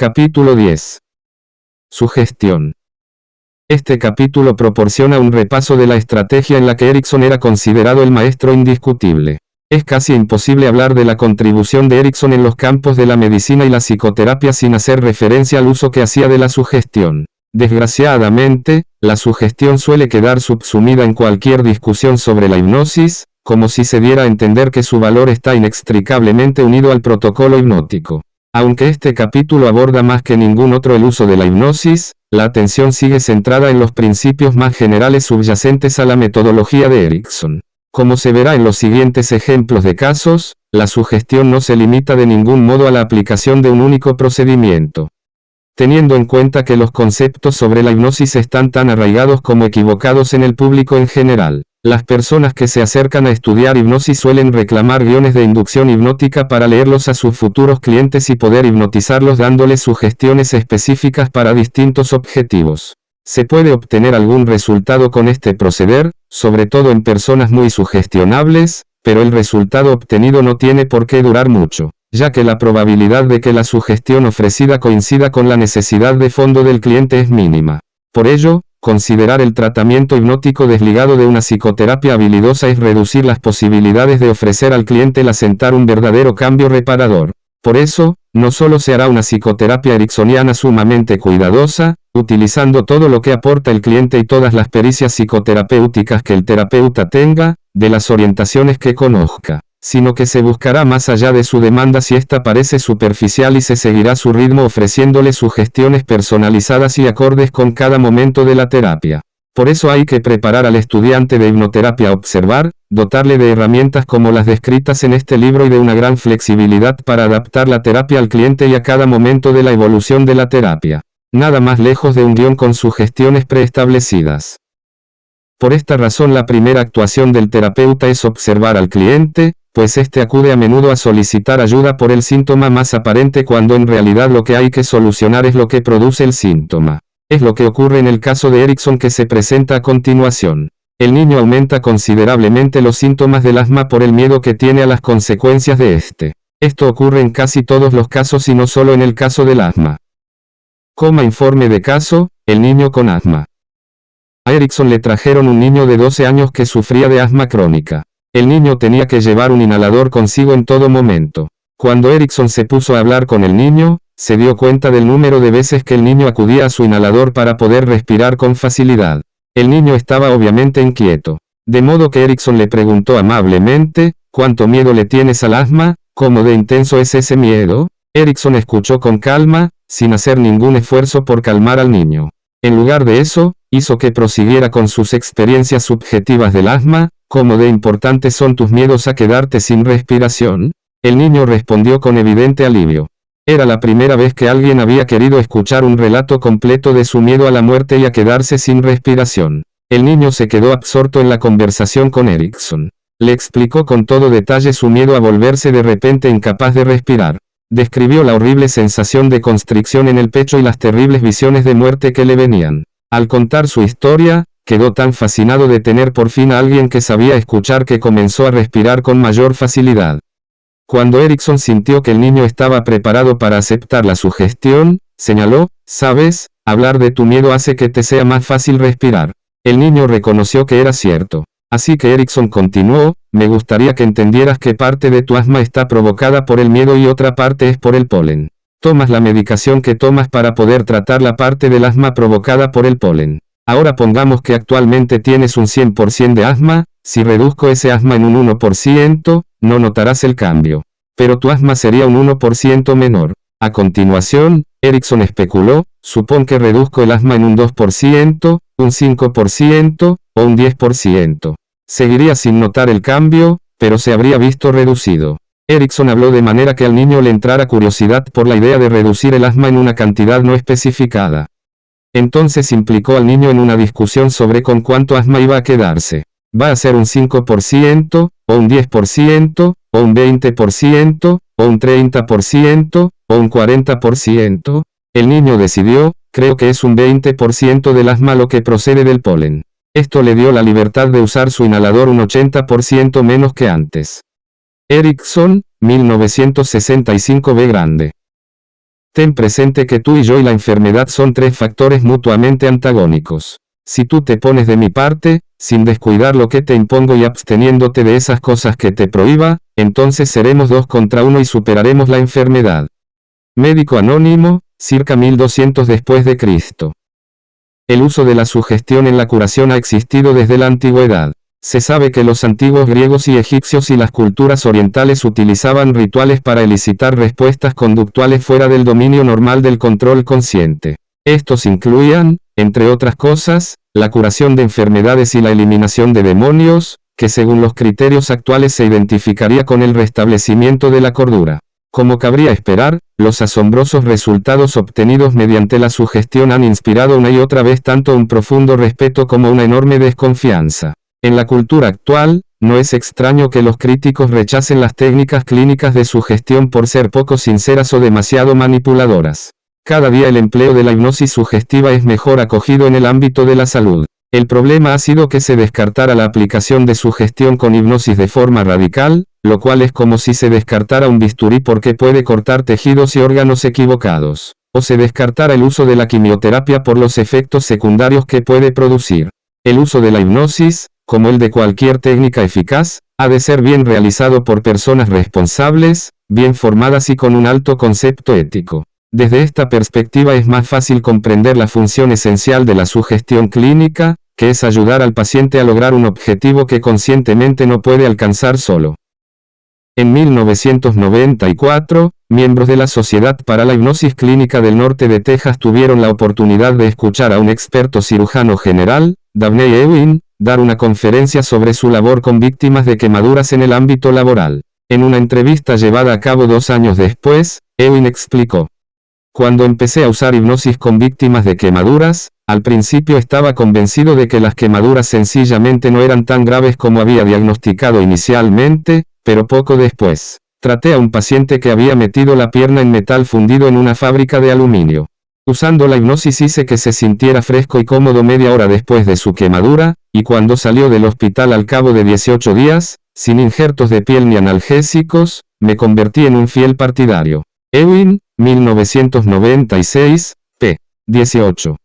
Capítulo 10. Sugestión. Este capítulo proporciona un repaso de la estrategia en la que Erikson era considerado el maestro indiscutible. Es casi imposible hablar de la contribución de Erikson en los campos de la medicina y la psicoterapia sin hacer referencia al uso que hacía de la sugestión. Desgraciadamente, la sugestión suele quedar subsumida en cualquier discusión sobre la hipnosis, como si se diera a entender que su valor está inextricablemente unido al protocolo hipnótico. Aunque este capítulo aborda más que ningún otro el uso de la hipnosis, la atención sigue centrada en los principios más generales subyacentes a la metodología de Erikson. Como se verá en los siguientes ejemplos de casos, la sugestión no se limita de ningún modo a la aplicación de un único procedimiento. Teniendo en cuenta que los conceptos sobre la hipnosis están tan arraigados como equivocados en el público en general, las personas que se acercan a estudiar hipnosis suelen reclamar guiones de inducción hipnótica para leerlos a sus futuros clientes y poder hipnotizarlos dándoles sugestiones específicas para distintos objetivos. Se puede obtener algún resultado con este proceder, sobre todo en personas muy sugestionables, pero el resultado obtenido no tiene por qué durar mucho, ya que la probabilidad de que la sugestión ofrecida coincida con la necesidad de fondo del cliente es mínima. Por ello, considerar el tratamiento hipnótico desligado de una psicoterapia habilidosa es reducir las posibilidades de ofrecer al cliente el asentar un verdadero cambio reparador. Por eso, no solo se hará una psicoterapia ericksoniana sumamente cuidadosa, utilizando todo lo que aporta el cliente y todas las pericias psicoterapéuticas que el terapeuta tenga, de las orientaciones que conozca, sino que se buscará más allá de su demanda si ésta parece superficial y se seguirá su ritmo ofreciéndole sugestiones personalizadas y acordes con cada momento de la terapia. Por eso hay que preparar al estudiante de hipnoterapia a observar, dotarle de herramientas como las descritas en este libro y de una gran flexibilidad para adaptar la terapia al cliente y a cada momento de la evolución de la terapia. Nada más lejos de un guión con sugestiones preestablecidas. Por esta razón la primera actuación del terapeuta es observar al cliente, pues éste acude a menudo a solicitar ayuda por el síntoma más aparente cuando en realidad lo que hay que solucionar es lo que produce el síntoma. Es lo que ocurre en el caso de Erikson que se presenta a continuación. El niño aumenta considerablemente los síntomas del asma por el miedo que tiene a las consecuencias de este. Esto ocurre en casi todos los casos y no solo en el caso del asma. Informe de caso, el niño con asma. A Erikson le trajeron un niño de 12 años que sufría de asma crónica. El niño tenía que llevar un inhalador consigo en todo momento. Cuando Erikson se puso a hablar con el niño, se dio cuenta del número de veces que el niño acudía a su inhalador para poder respirar con facilidad. El niño estaba obviamente inquieto. De modo que Erikson le preguntó amablemente, ¿cuánto miedo le tienes al asma? ¿Cómo de intenso es ese miedo? Erikson escuchó con calma, sin hacer ningún esfuerzo por calmar al niño. En lugar de eso, hizo que prosiguiera con sus experiencias subjetivas del asma. ¿Cómo de importantes son tus miedos a quedarte sin respiración? El niño respondió con evidente alivio. Era la primera vez que alguien había querido escuchar un relato completo de su miedo a la muerte y a quedarse sin respiración. El niño se quedó absorto en la conversación con Erikson. Le explicó con todo detalle su miedo a volverse de repente incapaz de respirar. Describió la horrible sensación de constricción en el pecho y las terribles visiones de muerte que le venían. Al contar su historia, quedó tan fascinado de tener por fin a alguien que sabía escuchar que comenzó a respirar con mayor facilidad. Cuando Erikson sintió que el niño estaba preparado para aceptar la sugestión, señaló, ¿sabes? Hablar de tu miedo hace que te sea más fácil respirar. El niño reconoció que era cierto. Así que Erikson continuó, me gustaría que entendieras que parte de tu asma está provocada por el miedo y otra parte es por el polen. Tomas la medicación que tomas para poder tratar la parte del asma provocada por el polen. Ahora pongamos que actualmente tienes un 100% de asma, si reduzco ese asma en un 1%, no notarás el cambio. Pero tu asma sería un 1% menor. A continuación, Erikson especuló, supón que reduzco el asma en un 2%, un 5% o un 10%. Seguiría sin notar el cambio, pero se habría visto reducido. Erikson habló de manera que al niño le entrara curiosidad por la idea de reducir el asma en una cantidad no especificada. Entonces implicó al niño en una discusión sobre con cuánto asma iba a quedarse. ¿Va a ser un 5%, o un 10%, o un 20%, o un 30%, o un 40%? El niño decidió, creo que es un 20% del asma lo que procede del polen. Esto le dio la libertad de usar su inhalador un 80% menos que antes. Erikson, 1965 B grande. Ten presente que tú y yo y la enfermedad son tres factores mutuamente antagónicos. Si tú te pones de mi parte, sin descuidar lo que te impongo y absteniéndote de esas cosas que te prohíba, entonces seremos 2 contra 1 y superaremos la enfermedad. Médico Anónimo, circa 1200 después de Cristo. El uso de la sugestión en la curación ha existido desde la antigüedad. Se sabe que los antiguos griegos y egipcios y las culturas orientales utilizaban rituales para elicitar respuestas conductuales fuera del dominio normal del control consciente. Estos incluían, entre otras cosas, la curación de enfermedades y la eliminación de demonios, que según los criterios actuales se identificaría con el restablecimiento de la cordura. Como cabría esperar, los asombrosos resultados obtenidos mediante la sugestión han inspirado una y otra vez tanto un profundo respeto como una enorme desconfianza. En la cultura actual, no es extraño que los críticos rechacen las técnicas clínicas de sugestión por ser poco sinceras o demasiado manipuladoras. Cada día el empleo de la hipnosis sugestiva es mejor acogido en el ámbito de la salud. El problema ha sido que se descartara la aplicación de sugestión con hipnosis de forma radical, lo cual es como si se descartara un bisturí porque puede cortar tejidos y órganos equivocados, o se descartara el uso de la quimioterapia por los efectos secundarios que puede producir. El uso de la hipnosis, como el de cualquier técnica eficaz, ha de ser bien realizado por personas responsables, bien formadas y con un alto concepto ético. Desde esta perspectiva es más fácil comprender la función esencial de la sugestión clínica, que es ayudar al paciente a lograr un objetivo que conscientemente no puede alcanzar solo. En 1994, miembros de la Sociedad para la Hipnosis Clínica del Norte de Texas tuvieron la oportunidad de escuchar a un experto cirujano general, Dabney Ewing, dar una conferencia sobre su labor con víctimas de quemaduras en el ámbito laboral. En una entrevista llevada a cabo 2 años después, Ewing explicó: cuando empecé a usar hipnosis con víctimas de quemaduras, al principio estaba convencido de que las quemaduras sencillamente no eran tan graves como había diagnosticado inicialmente, pero poco después, traté a un paciente que había metido la pierna en metal fundido en una fábrica de aluminio. Usando la hipnosis hice que se sintiera fresco y cómodo media hora después de su quemadura, y cuando salió del hospital al cabo de 18 días, sin injertos de piel ni analgésicos, me convertí en un fiel partidario. Ewing, 1996, p. 18.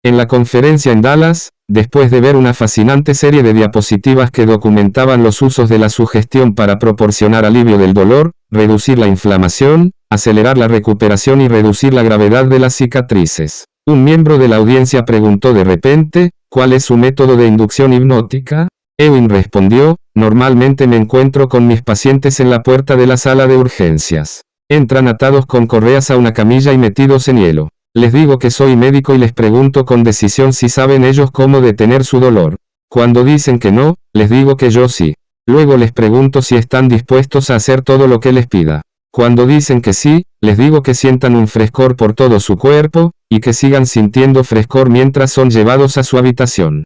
En la conferencia en Dallas, después de ver una fascinante serie de diapositivas que documentaban los usos de la sugestión para proporcionar alivio del dolor, reducir la inflamación, acelerar la recuperación y reducir la gravedad de las cicatrices, un miembro de la audiencia preguntó de repente, ¿cuál es su método de inducción hipnótica? Ewing respondió: normalmente me encuentro con mis pacientes en la puerta de la sala de urgencias. Entran atados con correas a una camilla y metidos en hielo. Les digo que soy médico y les pregunto con decisión si saben ellos cómo detener su dolor. Cuando dicen que no, les digo que yo sí. Luego les pregunto si están dispuestos a hacer todo lo que les pida. Cuando dicen que sí, les digo que sientan un frescor por todo su cuerpo, y que sigan sintiendo frescor mientras son llevados a su habitación.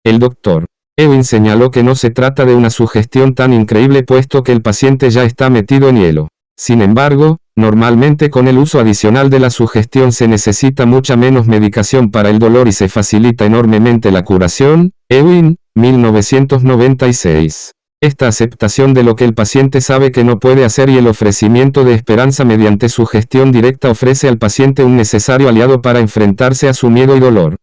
El doctor Ewing señaló que no se trata de una sugestión tan increíble puesto que el paciente ya está metido en hielo. Sin embargo, normalmente con el uso adicional de la sugestión se necesita mucha menos medicación para el dolor y se facilita enormemente la curación. Ewing, 1996. Esta aceptación de lo que el paciente sabe que no puede hacer y el ofrecimiento de esperanza mediante sugestión directa ofrece al paciente un necesario aliado para enfrentarse a su miedo y dolor.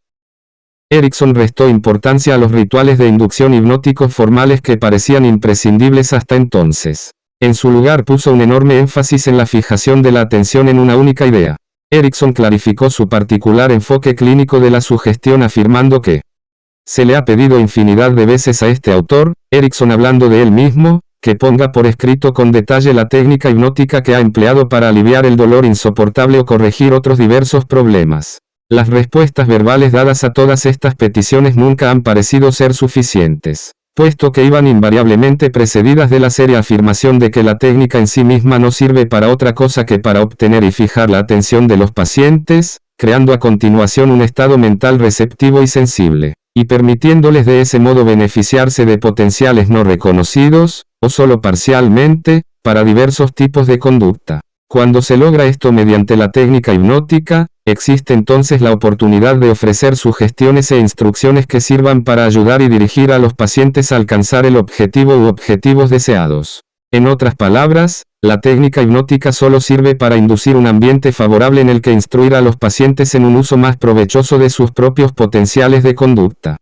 Erickson restó importancia a los rituales de inducción hipnóticos formales que parecían imprescindibles hasta entonces. En su lugar puso un enorme énfasis en la fijación de la atención en una única idea. Erickson clarificó su particular enfoque clínico de la sugestión afirmando que se le ha pedido infinidad de veces a este autor, Erickson hablando de él mismo, que ponga por escrito con detalle la técnica hipnótica que ha empleado para aliviar el dolor insoportable o corregir otros diversos problemas. Las respuestas verbales dadas a todas estas peticiones nunca han parecido ser suficientes, puesto que iban invariablemente precedidas de la seria afirmación de que la técnica en sí misma no sirve para otra cosa que para obtener y fijar la atención de los pacientes, creando a continuación un estado mental receptivo y sensible, y permitiéndoles de ese modo beneficiarse de potenciales no reconocidos, o solo parcialmente, para diversos tipos de conducta. Cuando se logra esto mediante la técnica hipnótica, existe entonces la oportunidad de ofrecer sugestiones e instrucciones que sirvan para ayudar y dirigir a los pacientes a alcanzar el objetivo u objetivos deseados. En otras palabras, La técnica hipnótica solo sirve para inducir un ambiente favorable en el que instruir a los pacientes en un uso más provechoso de sus propios potenciales de conducta.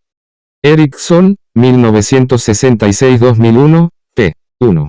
Erickson, 1966-2001, p. 1.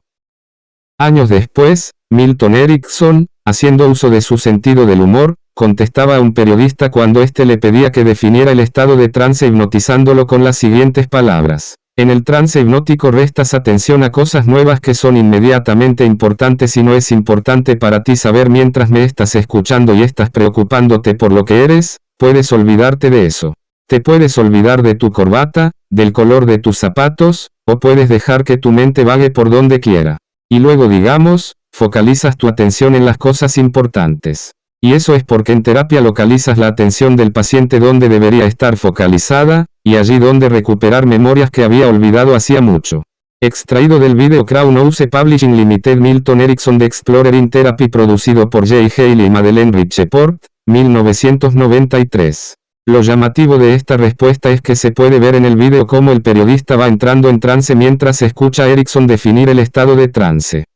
Años después, Milton Erickson, haciendo uso de su sentido del humor, contestaba a un periodista cuando éste le pedía que definiera el estado de trance hipnotizándolo con las siguientes palabras. En el trance hipnótico restas atención a cosas nuevas que son inmediatamente importantes y no es importante para ti saber mientras me estás escuchando y estás preocupándote por lo que eres, puedes olvidarte de eso. Te puedes olvidar de tu corbata, del color de tus zapatos, o puedes dejar que tu mente vague por donde quiera. Y luego digamos, focalizas tu atención en las cosas importantes. Y eso es porque en terapia localizas la atención del paciente donde debería estar focalizada, y allí donde recuperar memorias que había olvidado hacía mucho. Extraído del video Crown House Publishing Limited Milton Erickson The Explorer in Therapy producido por Jay Haley y Madeleine Richeport, 1993. Lo llamativo de esta respuesta es que se puede ver en el video cómo el periodista va entrando en trance mientras escucha a Erickson definir el estado de trance.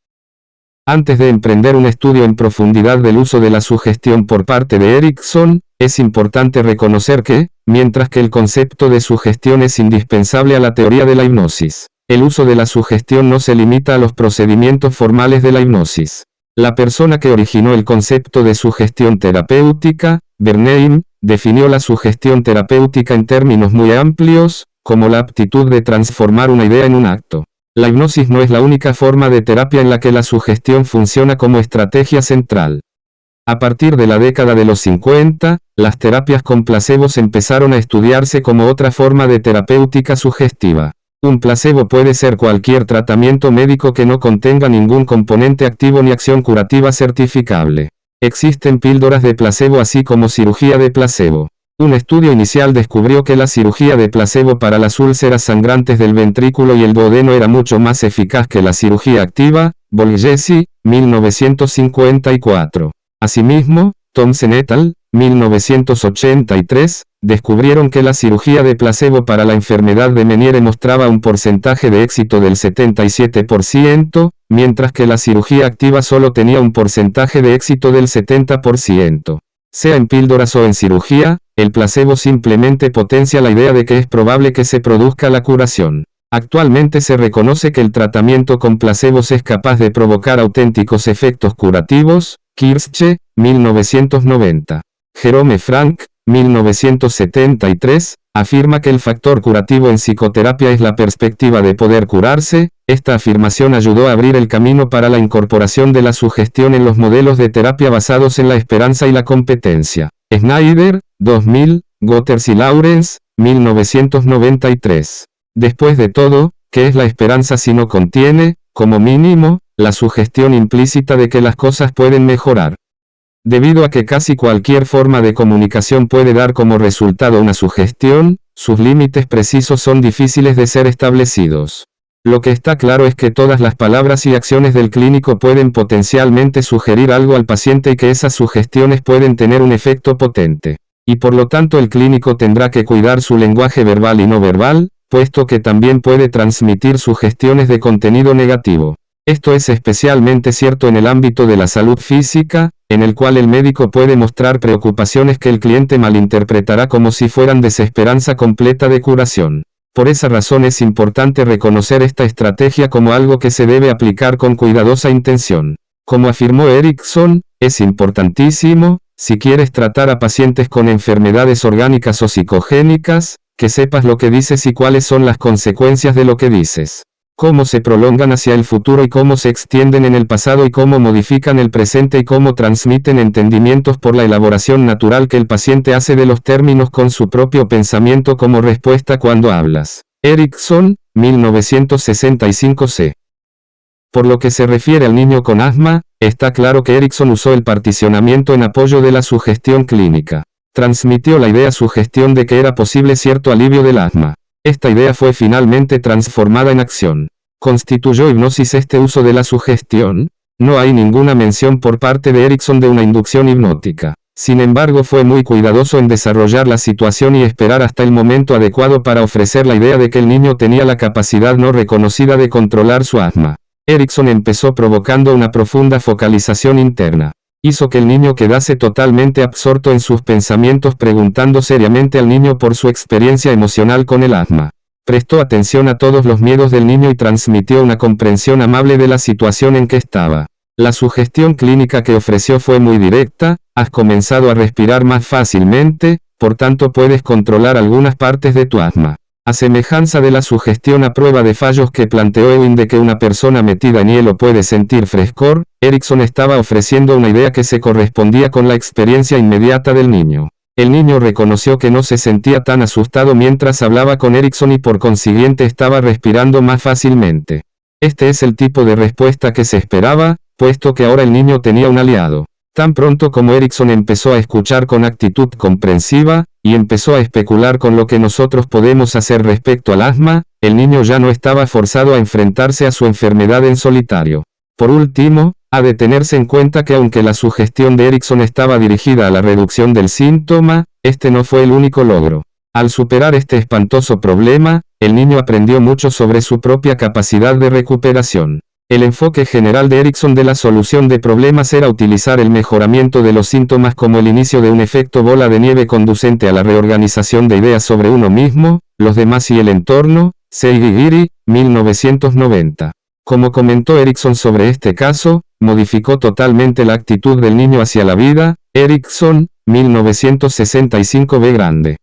Antes de emprender un estudio en profundidad del uso de la sugestión por parte de Erickson, es importante reconocer que, mientras que el concepto de sugestión es indispensable a la teoría de la hipnosis, el uso de la sugestión no se limita a los procedimientos formales de la hipnosis. La persona que originó el concepto de sugestión terapéutica, Bernheim, definió la sugestión terapéutica en términos muy amplios, como la aptitud de transformar una idea en un acto. La hipnosis no es la única forma de terapia en la que la sugestión funciona como estrategia central. A partir de la década de los 50, las terapias con placebos empezaron a estudiarse como otra forma de terapéutica sugestiva. Un placebo puede ser cualquier tratamiento médico que no contenga ningún componente activo ni acción curativa certificable. Existen píldoras de placebo así como cirugía de placebo. Un estudio inicial descubrió que la cirugía de placebo para las úlceras sangrantes del ventrículo y el duodeno era mucho más eficaz que la cirugía activa, Bolgesi, 1954. Asimismo, Thompson et al., 1983, descubrieron que la cirugía de placebo para la enfermedad de Meniere mostraba un porcentaje de éxito del 77%, mientras que la cirugía activa solo tenía un porcentaje de éxito del 70%. Sea en píldoras o en cirugía, el placebo simplemente potencia la idea de que es probable que se produzca la curación. Actualmente se reconoce que el tratamiento con placebos es capaz de provocar auténticos efectos curativos. Kirschke, 1990. Jerome Frank, 1973, afirma que el factor curativo en psicoterapia es la perspectiva de poder curarse. Esta afirmación ayudó a abrir el camino para la incorporación de la sugestión en los modelos de terapia basados en la esperanza y la competencia. Snyder, 2000, Gotters y Lawrence, 1993. Después de todo, ¿qué es la esperanza si no contiene, como mínimo, la sugestión implícita de que las cosas pueden mejorar? Debido a que casi cualquier forma de comunicación puede dar como resultado una sugestión, sus límites precisos son difíciles de ser establecidos. Lo que está claro es que todas las palabras y acciones del clínico pueden potencialmente sugerir algo al paciente y que esas sugestiones pueden tener un efecto potente. Y por lo tanto el clínico tendrá que cuidar su lenguaje verbal y no verbal, puesto que también puede transmitir sugestiones de contenido negativo. Esto es especialmente cierto en el ámbito de la salud física, en el cual el médico puede mostrar preocupaciones que el cliente malinterpretará como si fueran desesperanza completa de curación. Por esa razón es importante reconocer esta estrategia como algo que se debe aplicar con cuidadosa intención. Como afirmó Erickson, es importantísimo, si quieres tratar a pacientes con enfermedades orgánicas o psicogénicas, que sepas lo que dices y cuáles son las consecuencias de lo que dices. Cómo se prolongan hacia el futuro y cómo se extienden en el pasado y cómo modifican el presente y cómo transmiten entendimientos por la elaboración natural que el paciente hace de los términos con su propio pensamiento como respuesta cuando hablas. Erickson, 1965c. Por lo que se refiere al niño con asma, está claro que Erickson usó el particionamiento en apoyo de la sugestión clínica. Transmitió la idea sugestión de que era posible cierto alivio del asma. Esta idea fue finalmente transformada en acción. ¿Constituyó hipnosis este uso de la sugestión? No hay ninguna mención por parte de Erickson de una inducción hipnótica. Sin embargo, fue muy cuidadoso en desarrollar la situación y esperar hasta el momento adecuado para ofrecer la idea de que el niño tenía la capacidad no reconocida de controlar su asma. Erickson empezó provocando una profunda focalización interna. Hizo que el niño quedase totalmente absorto en sus pensamientos, preguntando seriamente al niño por su experiencia emocional con el asma. Prestó atención a todos los miedos del niño y transmitió una comprensión amable de la situación en que estaba. La sugestión clínica que ofreció fue muy directa: has comenzado a respirar más fácilmente, por tanto puedes controlar algunas partes de tu asma. A semejanza de la sugestión a prueba de fallos que planteó Ewing de que una persona metida en hielo puede sentir frescor, Erickson estaba ofreciendo una idea que se correspondía con la experiencia inmediata del niño. El niño reconoció que no se sentía tan asustado mientras hablaba con Erickson y por consiguiente estaba respirando más fácilmente. Este es el tipo de respuesta que se esperaba, puesto que ahora el niño tenía un aliado. Tan pronto como Erickson empezó a escuchar con actitud comprensiva, y empezó a especular con lo que nosotros podemos hacer respecto al asma, el niño ya no estaba forzado a enfrentarse a su enfermedad en solitario. Por último, ha de tenerse en cuenta que aunque la sugestión de Erickson estaba dirigida a la reducción del síntoma, este no fue el único logro. Al superar este espantoso problema, el niño aprendió mucho sobre su propia capacidad de recuperación. El enfoque general de Erickson de la solución de problemas era utilizar el mejoramiento de los síntomas como el inicio de un efecto bola de nieve conducente a la reorganización de ideas sobre uno mismo, los demás y el entorno. Seiji Giri, 1990. Como comentó Erickson sobre este caso, modificó totalmente la actitud del niño hacia la vida. Erickson, 1965 B. Grande.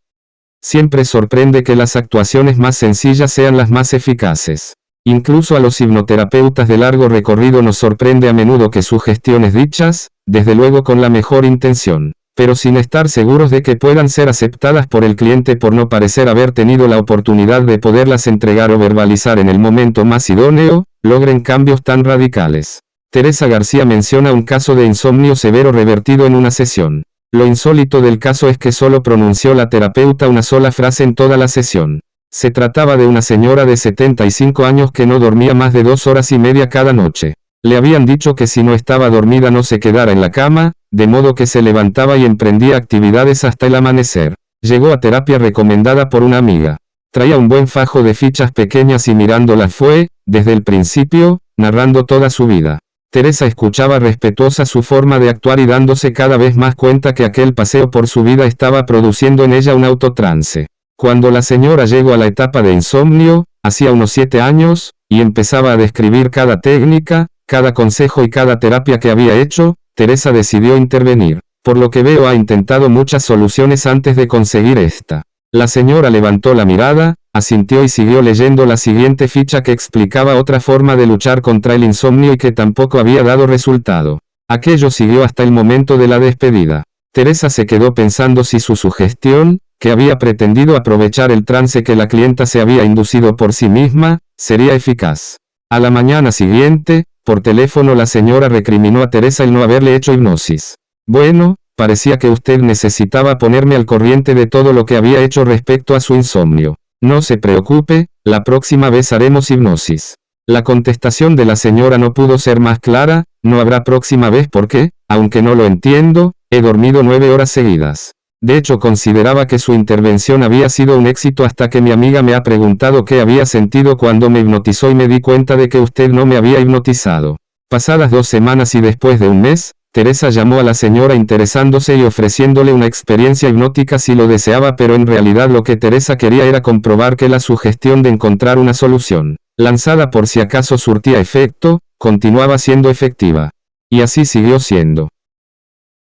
Siempre sorprende que las actuaciones más sencillas sean las más eficaces. Incluso a los hipnoterapeutas de largo recorrido nos sorprende a menudo que sugestiones dichas, desde luego con la mejor intención, pero sin estar seguros de que puedan ser aceptadas por el cliente por no parecer haber tenido la oportunidad de poderlas entregar o verbalizar en el momento más idóneo, logren cambios tan radicales. Teresa García menciona un caso de insomnio severo revertido en una sesión. Lo insólito del caso es que solo pronunció la terapeuta una sola frase en toda la sesión. Se trataba de una señora de 75 años que no dormía más de 2 horas y media cada noche. Le habían dicho que si no estaba dormida no se quedara en la cama, de modo que se levantaba y emprendía actividades hasta el amanecer. Llegó a terapia recomendada por una amiga. Traía un buen fajo de fichas pequeñas y mirándolas fue, desde el principio, narrando toda su vida. Teresa escuchaba respetuosa su forma de actuar y dándose cada vez más cuenta que aquel paseo por su vida estaba produciendo en ella un autotrance. Cuando la señora llegó a la etapa de insomnio, hacía unos 7 años, y empezaba a describir cada técnica, cada consejo y cada terapia que había hecho, Teresa decidió intervenir. Por lo que veo ha intentado muchas soluciones antes de conseguir esta. La señora levantó la mirada, asintió y siguió leyendo la siguiente ficha que explicaba otra forma de luchar contra el insomnio y que tampoco había dado resultado. Aquello siguió hasta el momento de la despedida. Teresa se quedó pensando si su sugestión, que había pretendido aprovechar el trance que la clienta se había inducido por sí misma, sería eficaz. A la mañana siguiente, por teléfono la señora recriminó a Teresa el no haberle hecho hipnosis. Bueno, parecía que usted necesitaba ponerme al corriente de todo lo que había hecho respecto a su insomnio. No se preocupe, la próxima vez haremos hipnosis. La contestación de la señora no pudo ser más clara: no habrá próxima vez porque, aunque no lo entiendo, he dormido 9 horas seguidas. De hecho consideraba que su intervención había sido un éxito hasta que mi amiga me ha preguntado qué había sentido cuando me hipnotizó y me di cuenta de que usted no me había hipnotizado. Pasadas 2 semanas y después de un mes, Teresa llamó a la señora interesándose y ofreciéndole una experiencia hipnótica si lo deseaba, pero en realidad lo que Teresa quería era comprobar que la sugestión de encontrar una solución, lanzada por si acaso surtía efecto, continuaba siendo efectiva. Y así siguió siendo.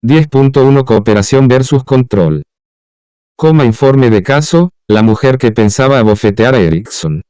10.1 Cooperación versus control. Informe de caso: la mujer que pensaba abofetear a Erickson.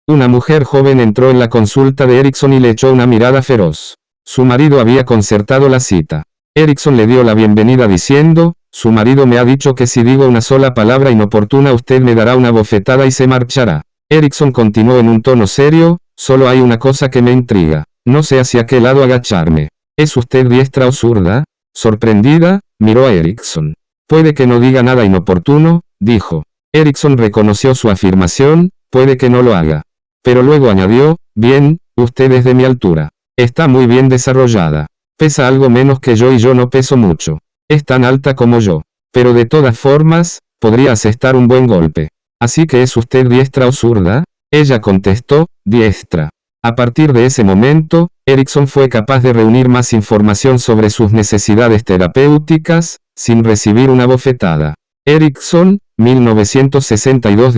Una mujer joven entró en la consulta de Erickson y le echó una mirada feroz. Su marido había concertado la cita. Erickson le dio la bienvenida diciendo: su marido me ha dicho que si digo una sola palabra inoportuna usted me dará una bofetada y se marchará. Erickson continuó en un tono serio: solo hay una cosa que me intriga. No sé hacia qué lado agacharme. ¿Es usted diestra o zurda? Sorprendida, miró a Erickson. Puede que no diga nada inoportuno, dijo. Erickson reconoció su afirmación: puede que no lo haga. Pero luego añadió: bien, usted es de mi altura. Está muy bien desarrollada. Pesa algo menos que yo y yo no peso mucho. Es tan alta como yo. Pero de todas formas, podría asestar un buen golpe. Así que ¿es usted diestra o zurda? Ella contestó: diestra. A partir de ese momento, Erickson fue capaz de reunir más información sobre sus necesidades terapéuticas, sin recibir una bofetada. Erickson, 1962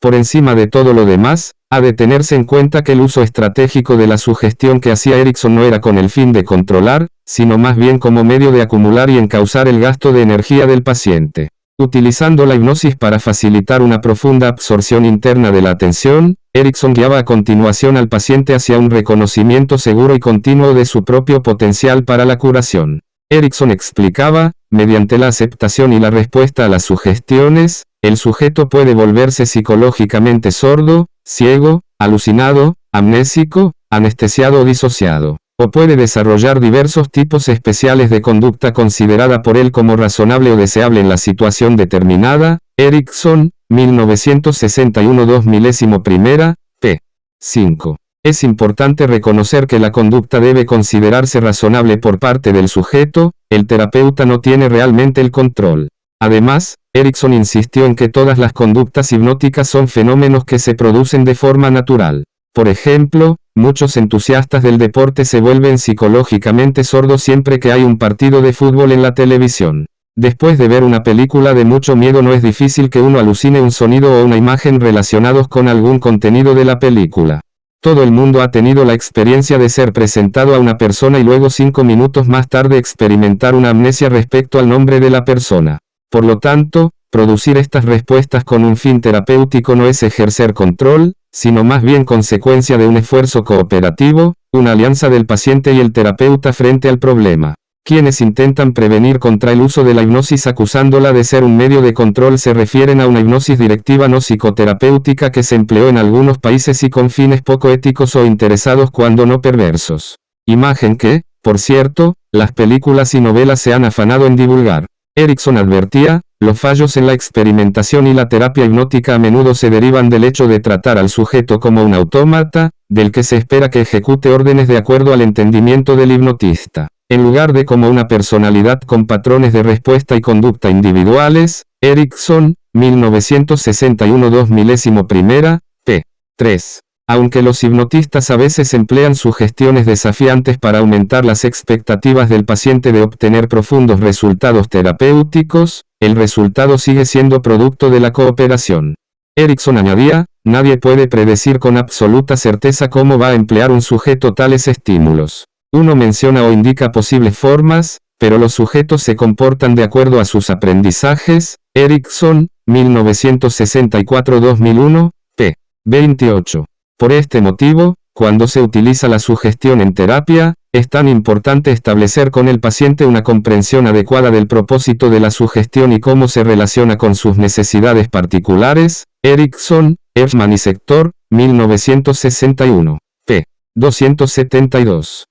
Por encima de todo lo demás, ha de tenerse en cuenta que el uso estratégico de la sugestión que hacía Erickson no era con el fin de controlar, sino más bien como medio de acumular y encauzar el gasto de energía del paciente. Utilizando la hipnosis para facilitar una profunda absorción interna de la atención, Erickson guiaba a continuación al paciente hacia un reconocimiento seguro y continuo de su propio potencial para la curación. Erickson explicaba, mediante la aceptación y la respuesta a las sugestiones, el sujeto puede volverse psicológicamente sordo, ciego, alucinado, amnésico, anestesiado o disociado. O puede desarrollar diversos tipos especiales de conducta considerada por él como razonable o deseable en la situación determinada. Erickson, 1961 2.1, p. 5. Es importante reconocer que la conducta debe considerarse razonable por parte del sujeto, el terapeuta no tiene realmente el control. Además, Erickson insistió en que todas las conductas hipnóticas son fenómenos que se producen de forma natural. Por ejemplo, muchos entusiastas del deporte se vuelven psicológicamente sordos siempre que hay un partido de fútbol en la televisión. Después de ver una película de mucho miedo no es difícil que uno alucine un sonido o una imagen relacionados con algún contenido de la película. Todo el mundo ha tenido la experiencia de ser presentado a una persona y luego 5 minutos más tarde experimentar una amnesia respecto al nombre de la persona. Por lo tanto, producir estas respuestas con un fin terapéutico no es ejercer control, sino más bien consecuencia de un esfuerzo cooperativo, una alianza del paciente y el terapeuta frente al problema. Quienes intentan prevenir contra el uso de la hipnosis acusándola de ser un medio de control se refieren a una hipnosis directiva no psicoterapéutica que se empleó en algunos países y con fines poco éticos o interesados cuando no perversos. Imagen que, por cierto, las películas y novelas se han afanado en divulgar. Erickson advertía, los fallos en la experimentación y la terapia hipnótica a menudo se derivan del hecho de tratar al sujeto como un autómata, del que se espera que ejecute órdenes de acuerdo al entendimiento del hipnotista, en lugar de como una personalidad con patrones de respuesta y conducta individuales. Erickson, 1961 2.1, p. 3. Aunque los hipnotistas a veces emplean sugestiones desafiantes para aumentar las expectativas del paciente de obtener profundos resultados terapéuticos, el resultado sigue siendo producto de la cooperación. Erickson añadía, nadie puede predecir con absoluta certeza cómo va a emplear un sujeto tales estímulos. Uno menciona o indica posibles formas, pero los sujetos se comportan de acuerdo a sus aprendizajes. Erickson, 1964 2001, p. 28. Por este motivo, cuando se utiliza la sugestión en terapia, es tan importante establecer con el paciente una comprensión adecuada del propósito de la sugestión y cómo se relaciona con sus necesidades particulares. Erickson, Effman y Sector, 1961, p. 272.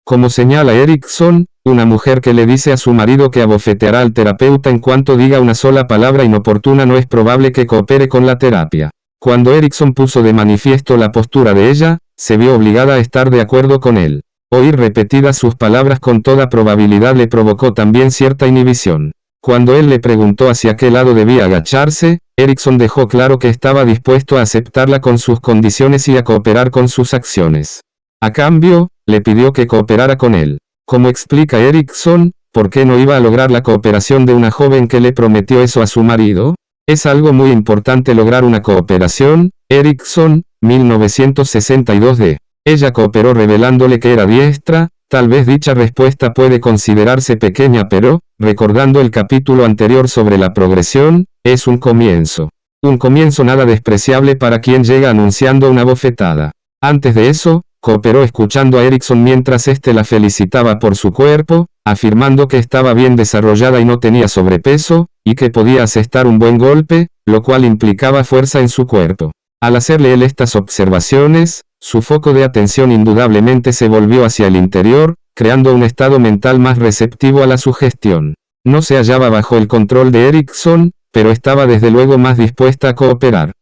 Como señala Erickson, una mujer que le dice a su marido que abofeteará al terapeuta en cuanto diga una sola palabra inoportuna no es probable que coopere con la terapia. Cuando Erickson puso de manifiesto la postura de ella, se vio obligada a estar de acuerdo con él. Oír repetidas sus palabras con toda probabilidad le provocó también cierta inhibición. Cuando él le preguntó hacia qué lado debía agacharse, Erickson dejó claro que estaba dispuesto a aceptarla con sus condiciones y a cooperar con sus acciones. A cambio, le pidió que cooperara con él. Como explica Erickson, ¿por qué no iba a lograr la cooperación de una joven que le prometió eso a su marido? Es algo muy importante lograr una cooperación. Erickson, 1962 Ella cooperó revelándole que era diestra. Tal vez dicha respuesta puede considerarse pequeña pero, recordando el capítulo anterior sobre la progresión, es un comienzo. Un comienzo nada despreciable para quien llega anunciando una bofetada. Antes de eso, cooperó escuchando a Erickson mientras éste la felicitaba por su cuerpo, afirmando que estaba bien desarrollada y no tenía sobrepeso, y que podía asestar un buen golpe, lo cual implicaba fuerza en su cuerpo. Al hacerle él estas observaciones, su foco de atención indudablemente se volvió hacia el interior, creando un estado mental más receptivo a la sugestión. No se hallaba bajo el control de Erickson, pero estaba desde luego más dispuesta a cooperar.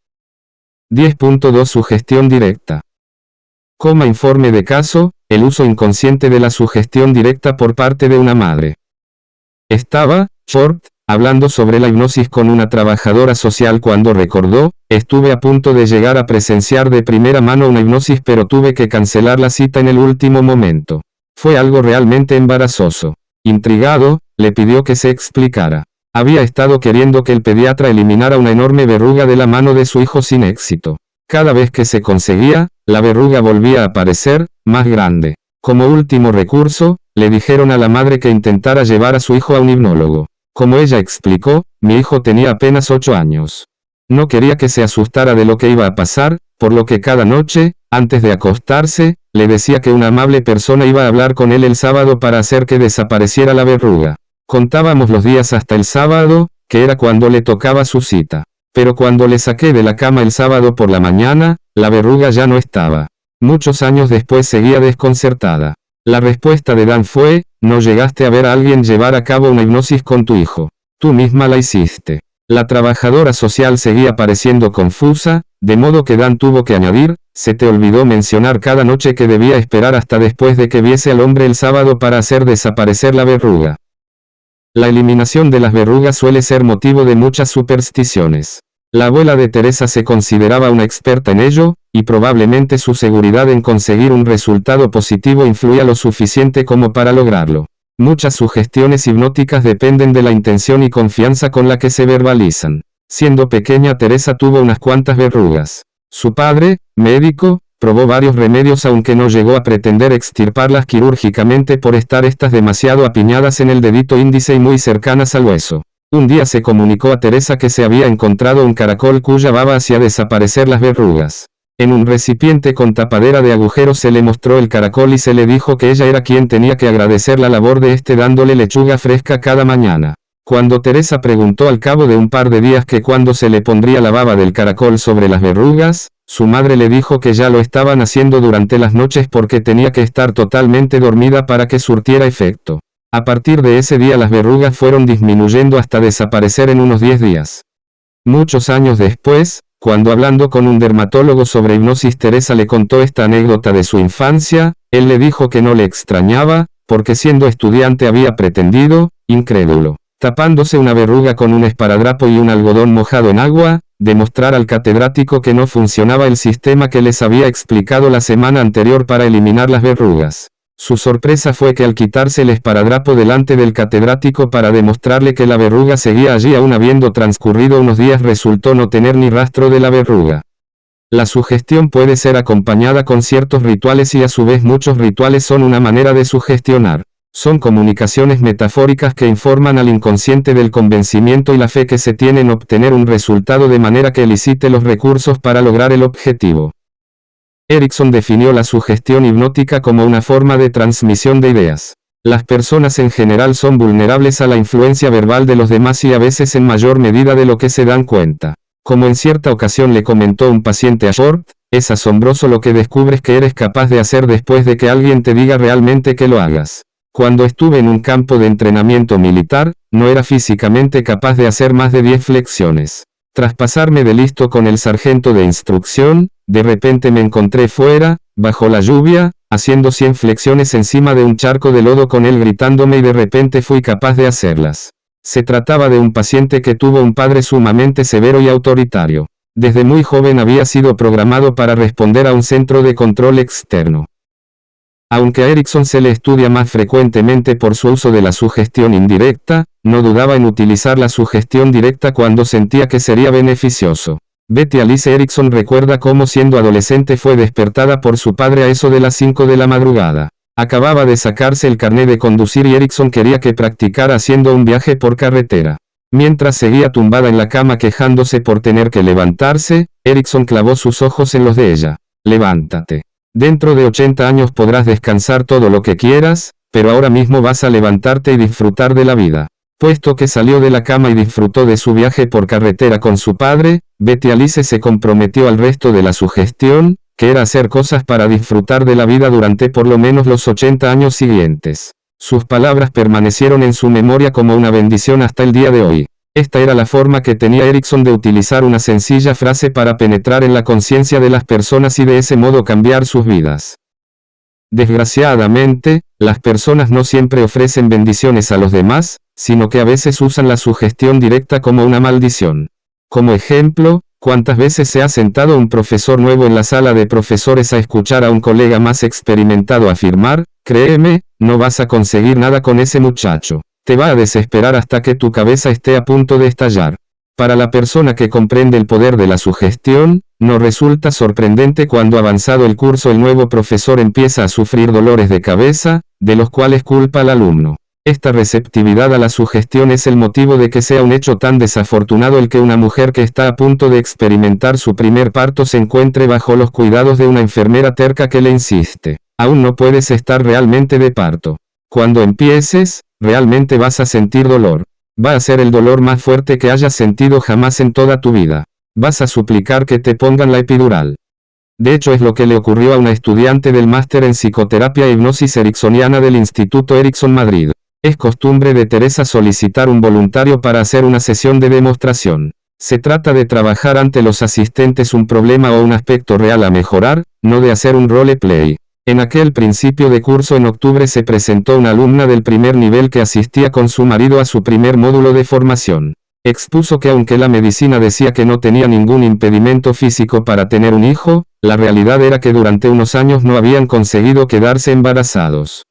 10.2 Sugestión directa. Informe de caso, el uso inconsciente de la sugestión directa por parte de una madre. Estaba, Ford, hablando sobre la hipnosis con una trabajadora social cuando recordó, estuve a punto de llegar a presenciar de primera mano una hipnosis pero tuve que cancelar la cita en el último momento. Fue algo realmente embarazoso. Intrigado, le pidió que se explicara. Había estado queriendo que el pediatra eliminara una enorme verruga de la mano de su hijo sin éxito. Cada vez que se conseguía, la verruga volvía a aparecer, más grande. Como último recurso, le dijeron a la madre que intentara llevar a su hijo a un hipnólogo. Como ella explicó, mi hijo tenía apenas 8 años. No quería que se asustara de lo que iba a pasar, por lo que cada noche, antes de acostarse, le decía que una amable persona iba a hablar con él el sábado para hacer que desapareciera la verruga. Contábamos los días hasta el sábado, que era cuando le tocaba su cita. Pero cuando le saqué de la cama el sábado por la mañana, la verruga ya no estaba. Muchos años después seguía desconcertada. La respuesta de Dan fue, no llegaste a ver a alguien llevar a cabo una hipnosis con tu hijo. Tú misma la hiciste. La trabajadora social seguía pareciendo confusa, de modo que Dan tuvo que añadir, se te olvidó mencionar cada noche que debía esperar hasta después de que viese al hombre el sábado para hacer desaparecer la verruga. La eliminación de las verrugas suele ser motivo de muchas supersticiones. La abuela de Teresa se consideraba una experta en ello, y probablemente su seguridad en conseguir un resultado positivo influía lo suficiente como para lograrlo. Muchas sugestiones hipnóticas dependen de la intención y confianza con la que se verbalizan. Siendo pequeña Teresa tuvo unas cuantas verrugas. Su padre, médico, probó varios remedios aunque no llegó a pretender extirparlas quirúrgicamente por estar estas demasiado apiñadas en el dedito índice y muy cercanas al hueso. Un día se comunicó a Teresa que se había encontrado un caracol cuya baba hacía desaparecer las verrugas. En un recipiente con tapadera de agujeros se le mostró el caracol y se le dijo que ella era quien tenía que agradecer la labor de este dándole lechuga fresca cada mañana. Cuando Teresa preguntó al cabo de un par de días que cuándo se le pondría la baba del caracol sobre las verrugas, su madre le dijo que ya lo estaban haciendo durante las noches porque tenía que estar totalmente dormida para que surtiera efecto. A partir de ese día las verrugas fueron disminuyendo hasta desaparecer en unos 10 días. Muchos años después, cuando hablando con un dermatólogo sobre hipnosis Teresa le contó esta anécdota de su infancia, él le dijo que no le extrañaba, porque siendo estudiante había pretendido, incrédulo, tapándose una verruga con un esparadrapo y un algodón mojado en agua, demostrar al catedrático que no funcionaba el sistema que les había explicado la semana anterior para eliminar las verrugas. Su sorpresa fue que al quitarse el esparadrapo delante del catedrático para demostrarle que la verruga seguía allí aún habiendo transcurrido unos días resultó no tener ni rastro de la verruga. La sugestión puede ser acompañada con ciertos rituales y a su vez muchos rituales son una manera de sugestionar. Son comunicaciones metafóricas que informan al inconsciente del convencimiento y la fe que se tiene en obtener un resultado de manera que elicite los recursos para lograr el objetivo. Erickson definió la sugestión hipnótica como una forma de transmisión de ideas. Las personas en general son vulnerables a la influencia verbal de los demás y a veces en mayor medida de lo que se dan cuenta. Como en cierta ocasión le comentó un paciente a Short, es asombroso lo que descubres que eres capaz de hacer después de que alguien te diga realmente que lo hagas. Cuando estuve en un campo de entrenamiento militar, no era físicamente capaz de hacer más de 10 flexiones. Tras pasarme de listo con el sargento de instrucción, de repente me encontré fuera, bajo la lluvia, haciendo 100 flexiones encima de un charco de lodo con él gritándome y de repente fui capaz de hacerlas. Se trataba de un paciente que tuvo un padre sumamente severo y autoritario. Desde muy joven había sido programado para responder a un centro de control externo. Aunque a Erickson se le estudia más frecuentemente por su uso de la sugestión indirecta, no dudaba en utilizar la sugestión directa cuando sentía que sería beneficioso. Betty Alice Erickson recuerda cómo siendo adolescente fue despertada por su padre a eso de las 5 de la madrugada. Acababa de sacarse el carné de conducir y Erickson quería que practicara haciendo un viaje por carretera. Mientras seguía tumbada en la cama quejándose por tener que levantarse, Erickson clavó sus ojos en los de ella. Levántate. Dentro de 80 años podrás descansar todo lo que quieras, pero ahora mismo vas a levantarte y disfrutar de la vida. Puesto que salió de la cama y disfrutó de su viaje por carretera con su padre, Betty Alice se comprometió al resto de la sugestión, que era hacer cosas para disfrutar de la vida durante por lo menos los 80 años siguientes. Sus palabras permanecieron en su memoria como una bendición hasta el día de hoy. Esta era la forma que tenía Erickson de utilizar una sencilla frase para penetrar en la conciencia de las personas y de ese modo cambiar sus vidas. Desgraciadamente, las personas no siempre ofrecen bendiciones a los demás, sino que a veces usan la sugestión directa como una maldición. Como ejemplo, ¿cuántas veces se ha sentado un profesor nuevo en la sala de profesores a escuchar a un colega más experimentado afirmar, créeme, no vas a conseguir nada con ese muchacho, te va a desesperar hasta que tu cabeza esté a punto de estallar? Para la persona que comprende el poder de la sugestión, no resulta sorprendente cuando avanzado el curso el nuevo profesor empieza a sufrir dolores de cabeza, de los cuales culpa al alumno. Esta receptividad a la sugestión es el motivo de que sea un hecho tan desafortunado el que una mujer que está a punto de experimentar su primer parto se encuentre bajo los cuidados de una enfermera terca que le insiste: aún no puedes estar realmente de parto. Cuando empieces, realmente vas a sentir dolor. Va a ser el dolor más fuerte que hayas sentido jamás en toda tu vida. Vas a suplicar que te pongan la epidural. De hecho es lo que le ocurrió a una estudiante del máster en psicoterapia e hipnosis ericksoniana del Instituto Erickson Madrid. Es costumbre de Teresa solicitar un voluntario para hacer una sesión de demostración. Se trata de trabajar ante los asistentes un problema o un aspecto real a mejorar, no de hacer un roleplay. En aquel principio de curso en octubre se presentó una alumna del primer nivel que asistía con su marido a su primer módulo de formación. Expuso que aunque la medicina decía que no tenía ningún impedimento físico para tener un hijo, la realidad era que durante unos años no habían conseguido quedarse embarazados.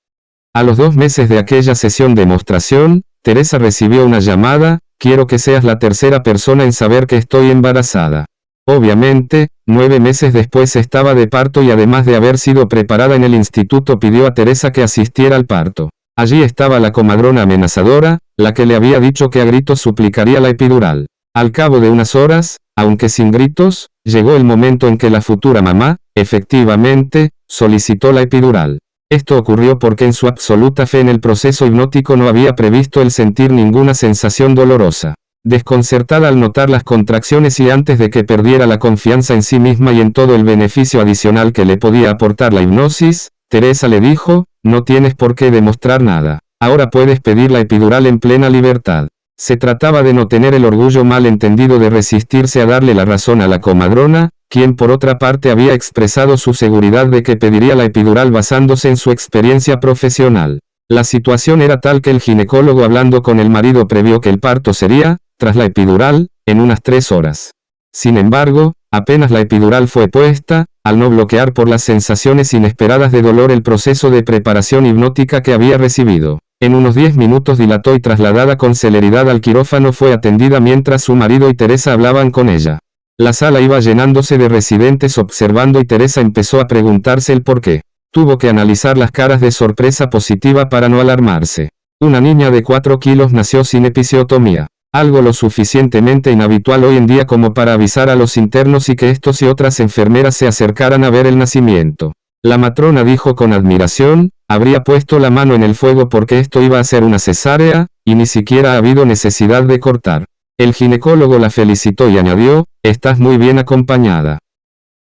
A los 2 meses de aquella sesión de demostración, Teresa recibió una llamada: quiero que seas la tercera persona en saber que estoy embarazada. Obviamente, 9 meses después estaba de parto y además de haber sido preparada en el instituto pidió a Teresa que asistiera al parto. Allí estaba la comadrona amenazadora, la que le había dicho que a gritos suplicaría la epidural. Al cabo de unas horas, aunque sin gritos, llegó el momento en que la futura mamá, efectivamente, solicitó la epidural. Esto ocurrió porque en su absoluta fe en el proceso hipnótico no había previsto el sentir ninguna sensación dolorosa. Desconcertada al notar las contracciones y antes de que perdiera la confianza en sí misma y en todo el beneficio adicional que le podía aportar la hipnosis, Teresa le dijo: no tienes por qué demostrar nada. Ahora puedes pedir la epidural en plena libertad. Se trataba de no tener el orgullo mal entendido de resistirse a darle la razón a la comadrona, quien por otra parte había expresado su seguridad de que pediría la epidural basándose en su experiencia profesional. La situación era tal que el ginecólogo hablando con el marido previó que el parto sería, tras la epidural, en unas 3 horas. Sin embargo, apenas la epidural fue puesta, al no bloquear por las sensaciones inesperadas de dolor el proceso de preparación hipnótica que había recibido, en unos 10 minutos dilató y trasladada con celeridad al quirófano fue atendida mientras su marido y Teresa hablaban con ella. La sala iba llenándose de residentes observando y Teresa empezó a preguntarse el por qué. Tuvo que analizar las caras de sorpresa positiva para no alarmarse. Una niña de 4 kilos nació sin episiotomía. Algo lo suficientemente inhabitual hoy en día como para avisar a los internos y que estos y otras enfermeras se acercaran a ver el nacimiento. La matrona dijo con admiración: habría puesto la mano en el fuego porque esto iba a ser una cesárea, y ni siquiera ha habido necesidad de cortar. El ginecólogo la felicitó y añadió: estás muy bien acompañada.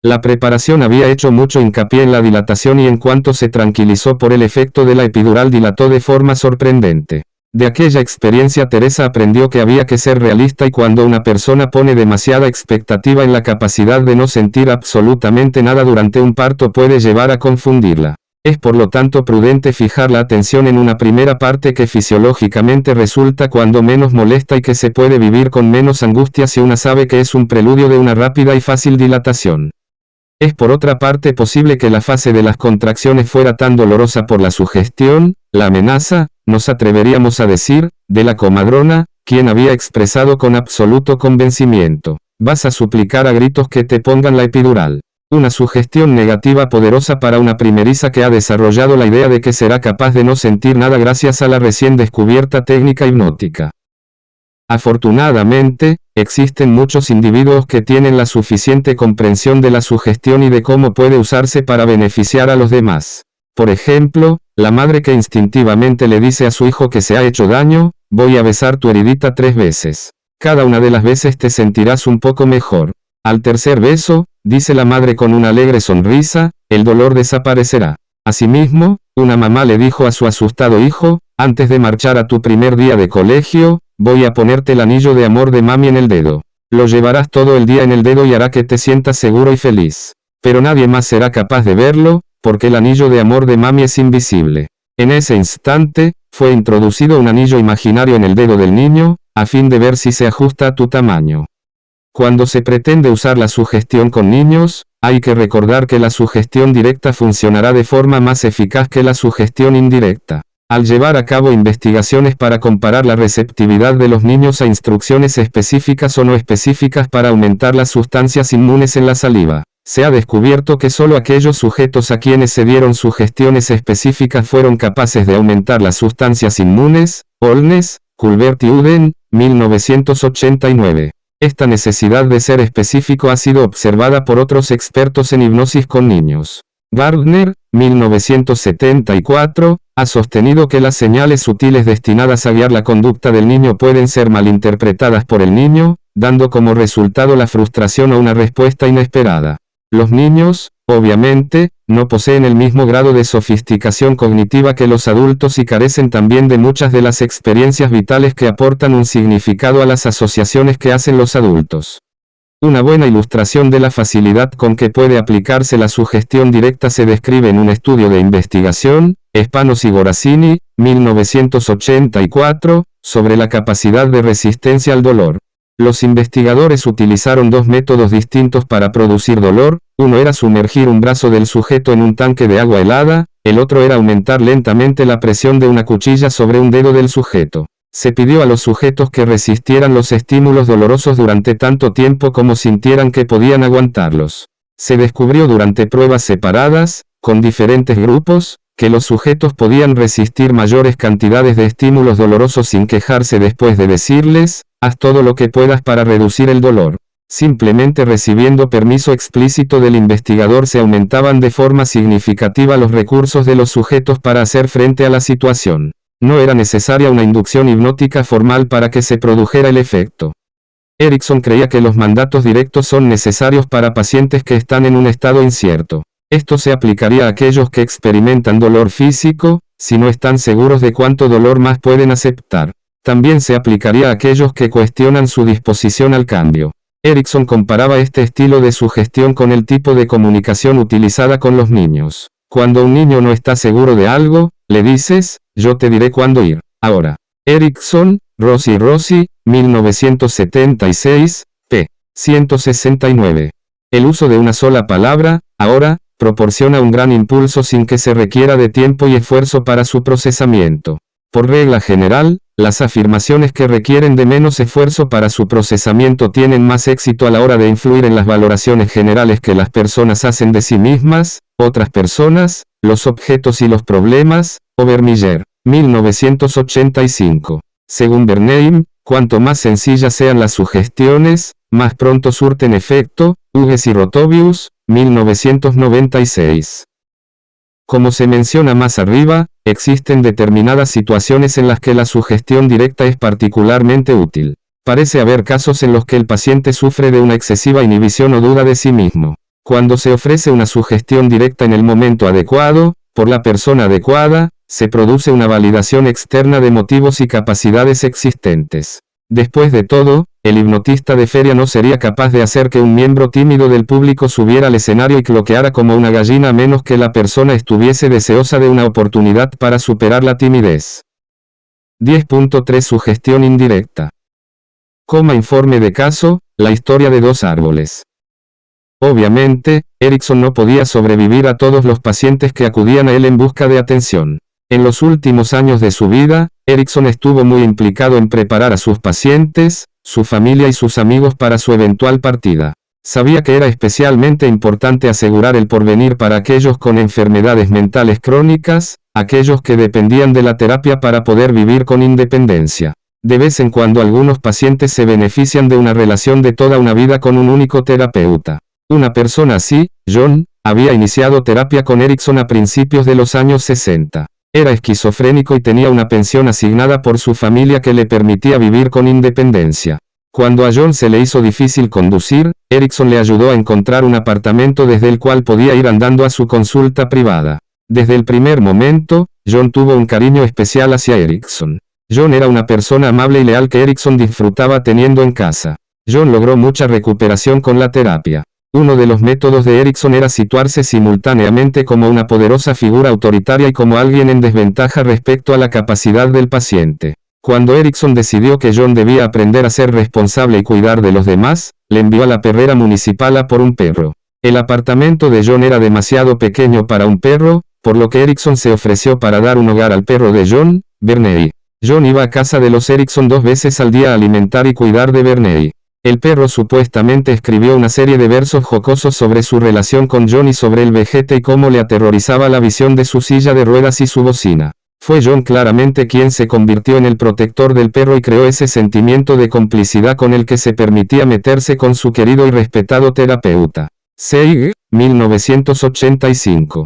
La preparación había hecho mucho hincapié en la dilatación y en cuanto se tranquilizó por el efecto de la epidural dilató de forma sorprendente. De aquella experiencia Teresa aprendió que había que ser realista y cuando una persona pone demasiada expectativa en la capacidad de no sentir absolutamente nada durante un parto puede llevar a confundirla. Es por lo tanto prudente fijar la atención en una primera parte que fisiológicamente resulta cuando menos molesta y que se puede vivir con menos angustia si una sabe que es un preludio de una rápida y fácil dilatación. Es por otra parte posible que la fase de las contracciones fuera tan dolorosa por la sugestión, la amenaza, nos atreveríamos a decir, de la comadrona, quien había expresado con absoluto convencimiento: vas a suplicar a gritos que te pongan la epidural. Una sugestión negativa poderosa para una primeriza que ha desarrollado la idea de que será capaz de no sentir nada gracias a la recién descubierta técnica hipnótica. Afortunadamente, existen muchos individuos que tienen la suficiente comprensión de la sugestión y de cómo puede usarse para beneficiar a los demás. Por ejemplo, la madre que instintivamente le dice a su hijo que se ha hecho daño: voy a besar tu heridita 3 veces. Cada una de las veces te sentirás un poco mejor. Al tercer beso, dice la madre con una alegre sonrisa, el dolor desaparecerá. Asimismo, una mamá le dijo a su asustado hijo: antes de marchar a tu primer día de colegio, voy a ponerte el anillo de amor de mami en el dedo. Lo llevarás todo el día en el dedo y hará que te sientas seguro y feliz. Pero nadie más será capaz de verlo, porque el anillo de amor de mami es invisible. En ese instante, fue introducido un anillo imaginario en el dedo del niño, a fin de ver si se ajusta a tu tamaño. Cuando se pretende usar la sugestión con niños, hay que recordar que la sugestión directa funcionará de forma más eficaz que la sugestión indirecta. Al llevar a cabo investigaciones para comparar la receptividad de los niños a instrucciones específicas o no específicas para aumentar las sustancias inmunes en la saliva, se ha descubierto que solo aquellos sujetos a quienes se dieron sugestiones específicas fueron capaces de aumentar las sustancias inmunes. Holness, Culbert y Uden, 1989. Esta necesidad de ser específico ha sido observada por otros expertos en hipnosis con niños. Gardner, 1974, ha sostenido que las señales sutiles destinadas a guiar la conducta del niño pueden ser malinterpretadas por el niño, dando como resultado la frustración o una respuesta inesperada. Los niños, obviamente, no poseen el mismo grado de sofisticación cognitiva que los adultos y carecen también de muchas de las experiencias vitales que aportan un significado a las asociaciones que hacen los adultos. Una buena ilustración de la facilidad con que puede aplicarse la sugestión directa se describe en un estudio de investigación, Spanos y Gorazzini, 1984, sobre la capacidad de resistencia al dolor. Los investigadores utilizaron dos métodos distintos para producir dolor, uno era sumergir un brazo del sujeto en un tanque de agua helada, el otro era aumentar lentamente la presión de una cuchilla sobre un dedo del sujeto. Se pidió a los sujetos que resistieran los estímulos dolorosos durante tanto tiempo como sintieran que podían aguantarlos. Se descubrió durante pruebas separadas, con diferentes grupos, que los sujetos podían resistir mayores cantidades de estímulos dolorosos sin quejarse después de decirles, haz todo lo que puedas para reducir el dolor. Simplemente recibiendo permiso explícito del investigador se aumentaban de forma significativa los recursos de los sujetos para hacer frente a la situación. No era necesaria una inducción hipnótica formal para que se produjera el efecto. Erickson creía que los mandatos directos son necesarios para pacientes que están en un estado incierto. Esto se aplicaría a aquellos que experimentan dolor físico, si no están seguros de cuánto dolor más pueden aceptar. También se aplicaría a aquellos que cuestionan su disposición al cambio. Erickson comparaba este estilo de sugestión con el tipo de comunicación utilizada con los niños. Cuando un niño no está seguro de algo, le dices, yo te diré cuándo ir. Ahora. Erickson, Rossi, 1976, p. 169. El uso de una sola palabra, ahora, proporciona un gran impulso sin que se requiera de tiempo y esfuerzo para su procesamiento. Por regla general, las afirmaciones que requieren de menos esfuerzo para su procesamiento tienen más éxito a la hora de influir en las valoraciones generales que las personas hacen de sí mismas, otras personas, los objetos y los problemas. Obermiller, 1985. Según Bernheim, cuanto más sencillas sean las sugestiones, más pronto surten efecto. Hughes y Rotovius, 1996. Como se menciona más arriba, existen determinadas situaciones en las que la sugestión directa es particularmente útil. Parece haber casos en los que el paciente sufre de una excesiva inhibición o duda de sí mismo. Cuando se ofrece una sugestión directa en el momento adecuado, por la persona adecuada, se produce una validación externa de motivos y capacidades existentes. Después de todo, el hipnotista de feria no sería capaz de hacer que un miembro tímido del público subiera al escenario y cloqueara como una gallina a menos que la persona estuviese deseosa de una oportunidad para superar la timidez. 10.3 Sugestión indirecta. Informe de caso, la historia de dos árboles. Obviamente, Erickson no podía sobrevivir a todos los pacientes que acudían a él en busca de atención. En los últimos años de su vida, Erickson estuvo muy implicado en preparar a sus pacientes, su familia y sus amigos para su eventual partida. Sabía que era especialmente importante asegurar el porvenir para aquellos con enfermedades mentales crónicas, aquellos que dependían de la terapia para poder vivir con independencia. De vez en cuando algunos pacientes se benefician de una relación de toda una vida con un único terapeuta. Una persona así, John, había iniciado terapia con Erickson a principios de los años 60. Era esquizofrénico y tenía una pensión asignada por su familia que le permitía vivir con independencia. Cuando a John se le hizo difícil conducir, Erickson le ayudó a encontrar un apartamento desde el cual podía ir andando a su consulta privada. Desde el primer momento, John tuvo un cariño especial hacia Erickson. John era una persona amable y leal que Erickson disfrutaba teniendo en casa. John logró mucha recuperación con la terapia. Uno de los métodos de Erikson era situarse simultáneamente como una poderosa figura autoritaria y como alguien en desventaja respecto a la capacidad del paciente. Cuando Erikson decidió que John debía aprender a ser responsable y cuidar de los demás, le envió a la perrera municipal a por un perro. El apartamento de John era demasiado pequeño para un perro, por lo que Erikson se ofreció para dar un hogar al perro de John, Bernie. John iba a casa de los Erikson 2 veces al día a alimentar y cuidar de Bernie. El perro supuestamente escribió una serie de versos jocosos sobre su relación con John y sobre el vejete y cómo le aterrorizaba la visión de su silla de ruedas y su bocina. Fue John claramente quien se convirtió en el protector del perro y creó ese sentimiento de complicidad con el que se permitía meterse con su querido y respetado terapeuta. Seig, 1985.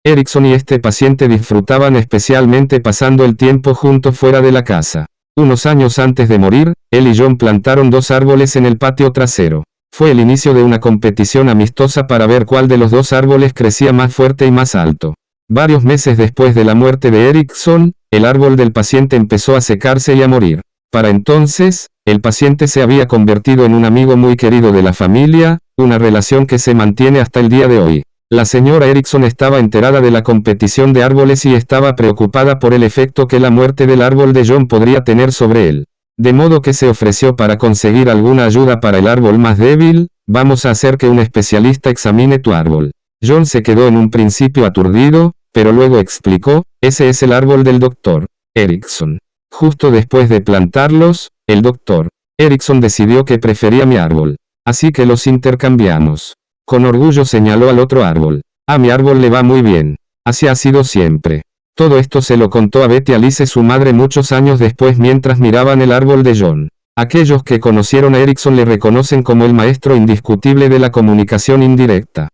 Erikson y este paciente disfrutaban especialmente pasando el tiempo juntos fuera de la casa. Unos años antes de morir, él y John plantaron 2 árboles en el patio trasero. Fue el inicio de una competición amistosa para ver cuál de los 2 árboles crecía más fuerte y más alto. Varios meses después de la muerte de Erikson, el árbol del paciente empezó a secarse y a morir. Para entonces, el paciente se había convertido en un amigo muy querido de la familia, una relación que se mantiene hasta el día de hoy. La señora Erikson estaba enterada de la competición de árboles y estaba preocupada por el efecto que la muerte del árbol de John podría tener sobre él. De modo que se ofreció para conseguir alguna ayuda para el árbol más débil. Vamos a hacer que un especialista examine tu árbol. John se quedó en un principio aturdido, pero luego explicó, ese es el árbol del Dr. Erikson. Justo después de plantarlos, el Dr. Erikson decidió que prefería mi árbol. Así que los intercambiamos. Con orgullo señaló al otro árbol. A mi árbol le va muy bien. Así ha sido siempre. Todo esto se lo contó a Betty Alice su madre muchos años después mientras miraban el árbol de John. Aquellos que conocieron a Erikson le reconocen como el maestro indiscutible de la comunicación indirecta.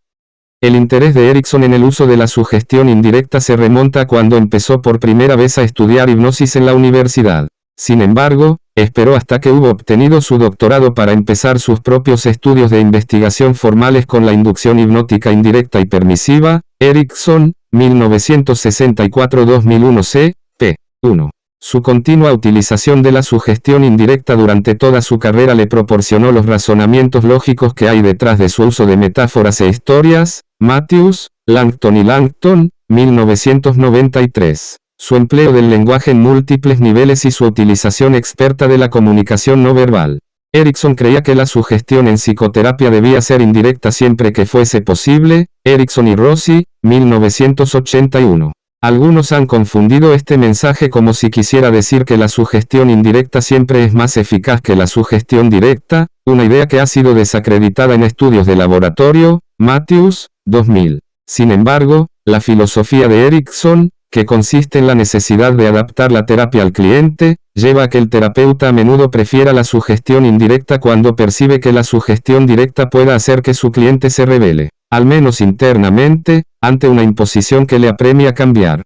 El interés de Erikson en el uso de la sugestión indirecta se remonta a cuando empezó por primera vez a estudiar hipnosis en la universidad. Sin embargo, esperó hasta que hubo obtenido su doctorado para empezar sus propios estudios de investigación formales con la inducción hipnótica indirecta y permisiva. Erikson, 1964-2001 c. p. 1. Su continua utilización de la sugestión indirecta durante toda su carrera le proporcionó los razonamientos lógicos que hay detrás de su uso de metáforas e historias. Matthews, Langton y Langton, 1993. Su empleo del lenguaje en múltiples niveles y su utilización experta de la comunicación no verbal. Erikson creía que la sugestión en psicoterapia debía ser indirecta siempre que fuese posible. Erikson y Rossi, 1981. Algunos han confundido este mensaje como si quisiera decir que la sugestión indirecta siempre es más eficaz que la sugestión directa, una idea que ha sido desacreditada en estudios de laboratorio. Matthews, 2000. Sin embargo, la filosofía de Erikson, que consiste en la necesidad de adaptar la terapia al cliente, lleva a que el terapeuta a menudo prefiera la sugestión indirecta cuando percibe que la sugestión directa pueda hacer que su cliente se rebele, al menos internamente, ante una imposición que le apremia a cambiar.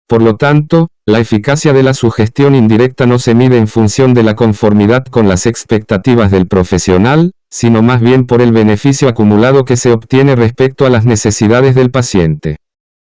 Por lo tanto, la eficacia de la sugestión indirecta no se mide en función de la conformidad con las expectativas del profesional, sino más bien por el beneficio acumulado que se obtiene respecto a las necesidades del paciente.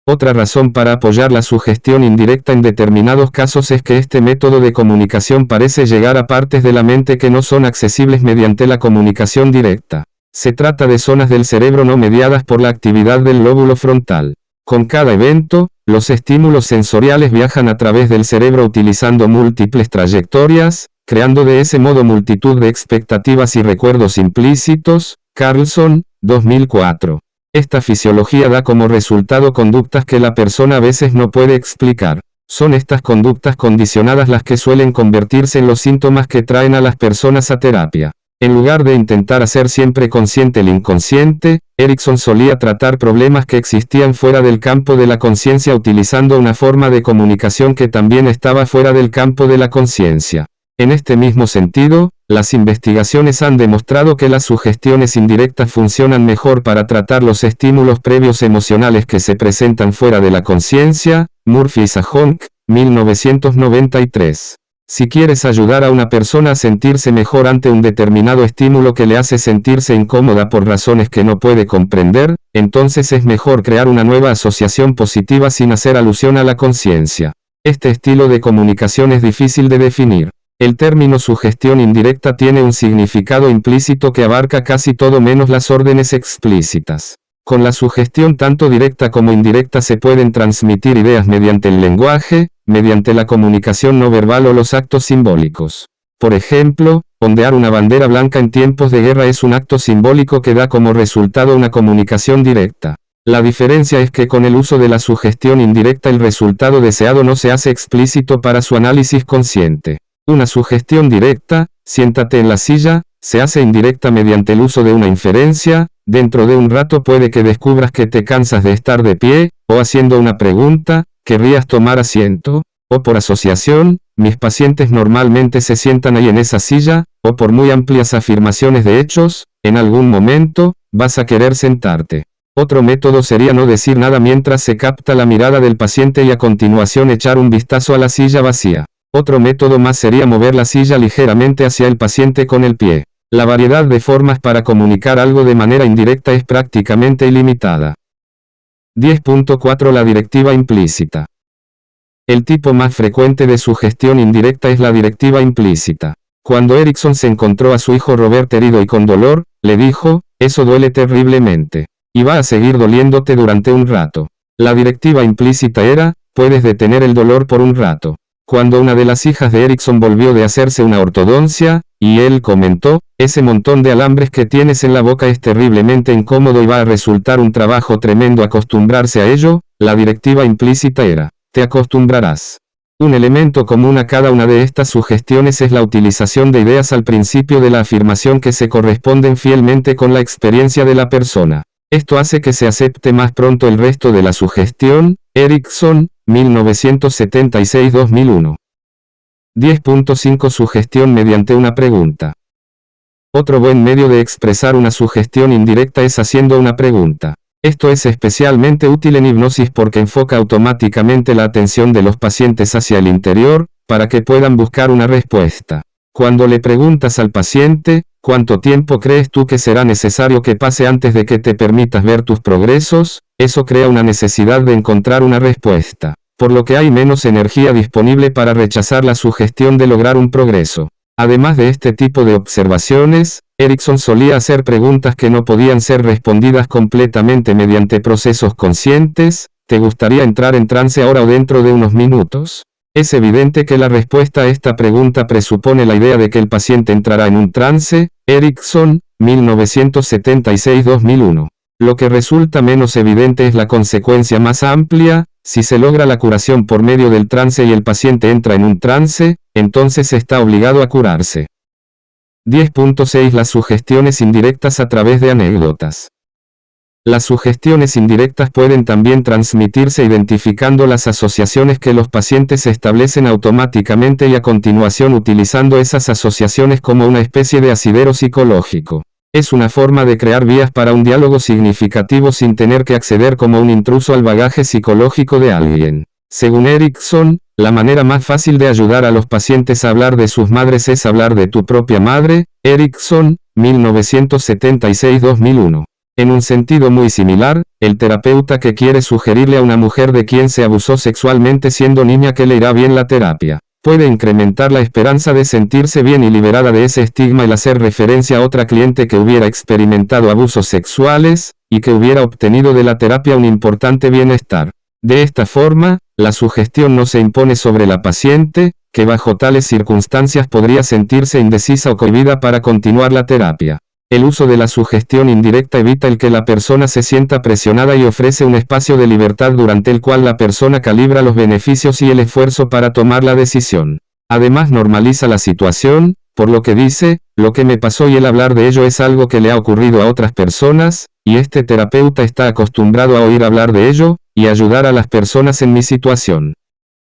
Otra razón para apoyar la sugestión indirecta en determinados casos es que este método de comunicación parece llegar a partes de la mente que no son accesibles mediante la comunicación directa. Se trata de zonas del cerebro no mediadas por la actividad del lóbulo frontal. Con cada evento, los estímulos sensoriales viajan a través del cerebro utilizando múltiples trayectorias, creando de ese modo multitud de expectativas y recuerdos implícitos. Carlson, 2004. Esta fisiología da como resultado conductas que la persona a veces no puede explicar. Son estas conductas condicionadas las que suelen convertirse en los síntomas que traen a las personas a terapia. En lugar de intentar hacer siempre consciente el inconsciente, Erikson solía tratar problemas que existían fuera del campo de la conciencia utilizando una forma de comunicación que también estaba fuera del campo de la conciencia. En este mismo sentido, las investigaciones han demostrado que las sugestiones indirectas funcionan mejor para tratar los estímulos previos emocionales que se presentan fuera de la conciencia. Murphy y Sahonk, 1993. Si quieres ayudar a una persona a sentirse mejor ante un determinado estímulo que le hace sentirse incómoda por razones que no puede comprender, entonces es mejor crear una nueva asociación positiva sin hacer alusión a la conciencia. Este estilo de comunicación es difícil de definir. El término sugestión indirecta tiene un significado implícito que abarca casi todo menos las órdenes explícitas. Con la sugestión tanto directa como indirecta se pueden transmitir ideas mediante el lenguaje, mediante la comunicación no verbal o los actos simbólicos. Por ejemplo, ondear una bandera blanca en tiempos de guerra es un acto simbólico que da como resultado una comunicación directa. La diferencia es que con el uso de la sugestión indirecta el resultado deseado no se hace explícito para su análisis consciente. Una sugestión directa, siéntate en la silla, se hace indirecta mediante el uso de una inferencia, dentro de un rato puede que descubras que te cansas de estar de pie, o haciendo una pregunta, ¿querrías tomar asiento? O por asociación, mis pacientes normalmente se sientan ahí en esa silla, o por muy amplias afirmaciones de hechos, en algún momento, vas a querer sentarte. Otro método sería no decir nada mientras se capta la mirada del paciente y a continuación echar un vistazo a la silla vacía. Otro método más sería mover la silla ligeramente hacia el paciente con el pie. La variedad de formas para comunicar algo de manera indirecta es prácticamente ilimitada. 10.4 La directiva implícita. El tipo más frecuente de sugestión indirecta es la directiva implícita. Cuando Erikson se encontró a su hijo Robert herido y con dolor, le dijo, eso duele terriblemente. Y va a seguir doliéndote durante un rato. La directiva implícita era, puedes detener el dolor por un rato. Cuando una de las hijas de Erikson volvió de hacerse una ortodoncia, y él comentó, ese montón de alambres que tienes en la boca es terriblemente incómodo y va a resultar un trabajo tremendo acostumbrarse a ello, la directiva implícita era, te acostumbrarás. Un elemento común a cada una de estas sugestiones es la utilización de ideas al principio de la afirmación que se corresponden fielmente con la experiencia de la persona. Esto hace que se acepte más pronto el resto de la sugestión. Erikson, 1976-2001. 10.5 Sugestión mediante una pregunta. Otro buen medio de expresar una sugestión indirecta es haciendo una pregunta. Esto es especialmente útil en hipnosis porque enfoca automáticamente la atención de los pacientes hacia el interior, para que puedan buscar una respuesta. Cuando le preguntas al paciente, ¿cuánto tiempo crees tú que será necesario que pase antes de que te permitas ver tus progresos? Eso crea una necesidad de encontrar una respuesta, por lo que hay menos energía disponible para rechazar la sugestión de lograr un progreso. Además de este tipo de observaciones, Erikson solía hacer preguntas que no podían ser respondidas completamente mediante procesos conscientes. ¿Te gustaría entrar en trance ahora o dentro de unos minutos? Es evidente que la respuesta a esta pregunta presupone la idea de que el paciente entrará en un trance. Erikson, 1976-2001. Lo que resulta menos evidente es la consecuencia más amplia. Si se logra la curación por medio del trance y el paciente entra en un trance, entonces está obligado a curarse. 10.6 Las sugestiones indirectas a través de anécdotas. Las sugestiones indirectas pueden también transmitirse identificando las asociaciones que los pacientes establecen automáticamente y a continuación utilizando esas asociaciones como una especie de asidero psicológico. Es una forma de crear vías para un diálogo significativo sin tener que acceder como un intruso al bagaje psicológico de alguien. Según Erikson, la manera más fácil de ayudar a los pacientes a hablar de sus madres es hablar de tu propia madre. Erikson, 1976-2001. En un sentido muy similar, el terapeuta que quiere sugerirle a una mujer de quien se abusó sexualmente siendo niña que le irá bien la terapia, puede incrementar la esperanza de sentirse bien y liberada de ese estigma el hacer referencia a otra cliente que hubiera experimentado abusos sexuales, y que hubiera obtenido de la terapia un importante bienestar. De esta forma, la sugestión no se impone sobre la paciente, que bajo tales circunstancias podría sentirse indecisa o cohibida para continuar la terapia. El uso de la sugestión indirecta evita el que la persona se sienta presionada y ofrece un espacio de libertad durante el cual la persona calibra los beneficios y el esfuerzo para tomar la decisión. Además normaliza la situación, por lo que dice, lo que me pasó y el hablar de ello es algo que le ha ocurrido a otras personas, y este terapeuta está acostumbrado a oír hablar de ello, y ayudar a las personas en mi situación.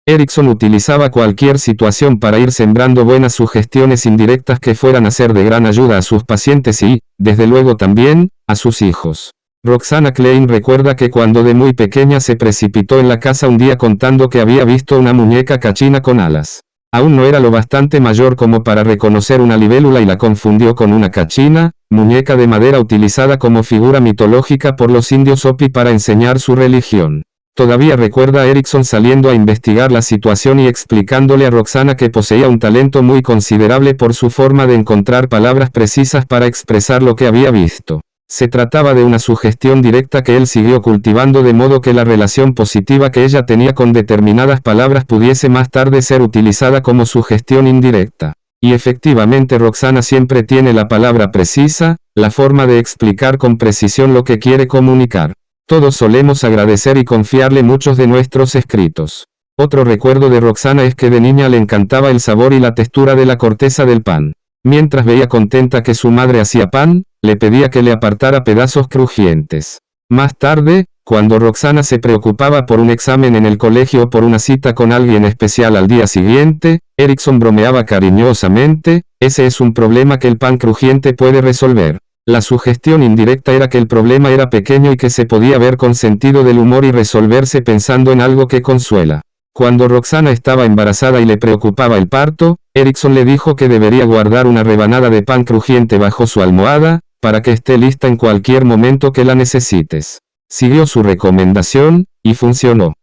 Erikson utilizaba cualquier situación para ir sembrando buenas sugestiones indirectas que fueran a ser de gran ayuda a sus pacientes y, desde luego también, a sus hijos. Roxana Klein recuerda que cuando de muy pequeña se precipitó en la casa un día contando que había visto una muñeca cachina con alas. Aún no era lo bastante mayor como para reconocer una libélula y la confundió con una cachina, muñeca de madera utilizada como figura mitológica por los indios Hopi para enseñar su religión. Todavía recuerda a Erickson saliendo a investigar la situación y explicándole a Roxana que poseía un talento muy considerable por su forma de encontrar palabras precisas para expresar lo que había visto. Se trataba de una sugestión directa que él siguió cultivando de modo que la relación positiva que ella tenía con determinadas palabras pudiese más tarde ser utilizada como sugestión indirecta. Y efectivamente Roxana siempre tiene la palabra precisa, la forma de explicar con precisión lo que quiere comunicar. Todos solemos agradecer y confiarle muchos de nuestros escritos. Otro recuerdo de Roxana es que de niña le encantaba el sabor y la textura de la corteza del pan. Mientras veía contenta que su madre hacía pan, le pedía que le apartara pedazos crujientes. Más tarde, cuando Roxana se preocupaba por un examen en el colegio o por una cita con alguien especial al día siguiente, Erickson bromeaba cariñosamente, ese es un problema que el pan crujiente puede resolver. La sugestión indirecta era que el problema era pequeño y que se podía ver con sentido del humor y resolverse pensando en algo que consuela. Cuando Roxana estaba embarazada y le preocupaba el parto, Erickson le dijo que debería guardar una rebanada de pan crujiente bajo su almohada, para que esté lista en cualquier momento que la necesites. Siguió su recomendación, y funcionó.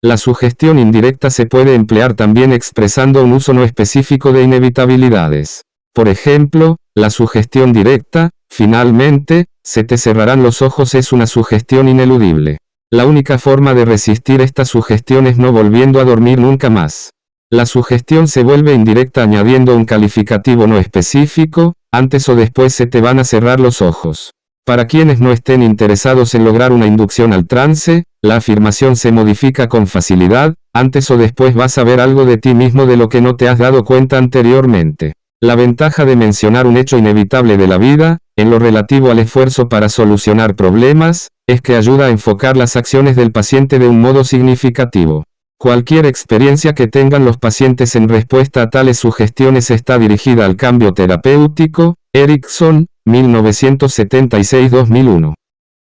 La sugestión indirecta se puede emplear también expresando un uso no específico de inevitabilidades. Por ejemplo, la sugestión directa, finalmente, se te cerrarán los ojos es una sugestión ineludible. La única forma de resistir esta sugestión es no volviendo a dormir nunca más. La sugestión se vuelve indirecta añadiendo un calificativo no específico, antes o después se te van a cerrar los ojos. Para quienes no estén interesados en lograr una inducción al trance, la afirmación se modifica con facilidad, antes o después vas a ver algo de ti mismo de lo que no te has dado cuenta anteriormente. La ventaja de mencionar un hecho inevitable de la vida, en lo relativo al esfuerzo para solucionar problemas, es que ayuda a enfocar las acciones del paciente de un modo significativo. Cualquier experiencia que tengan los pacientes en respuesta a tales sugestiones está dirigida al cambio terapéutico. Erickson, 1976-2001.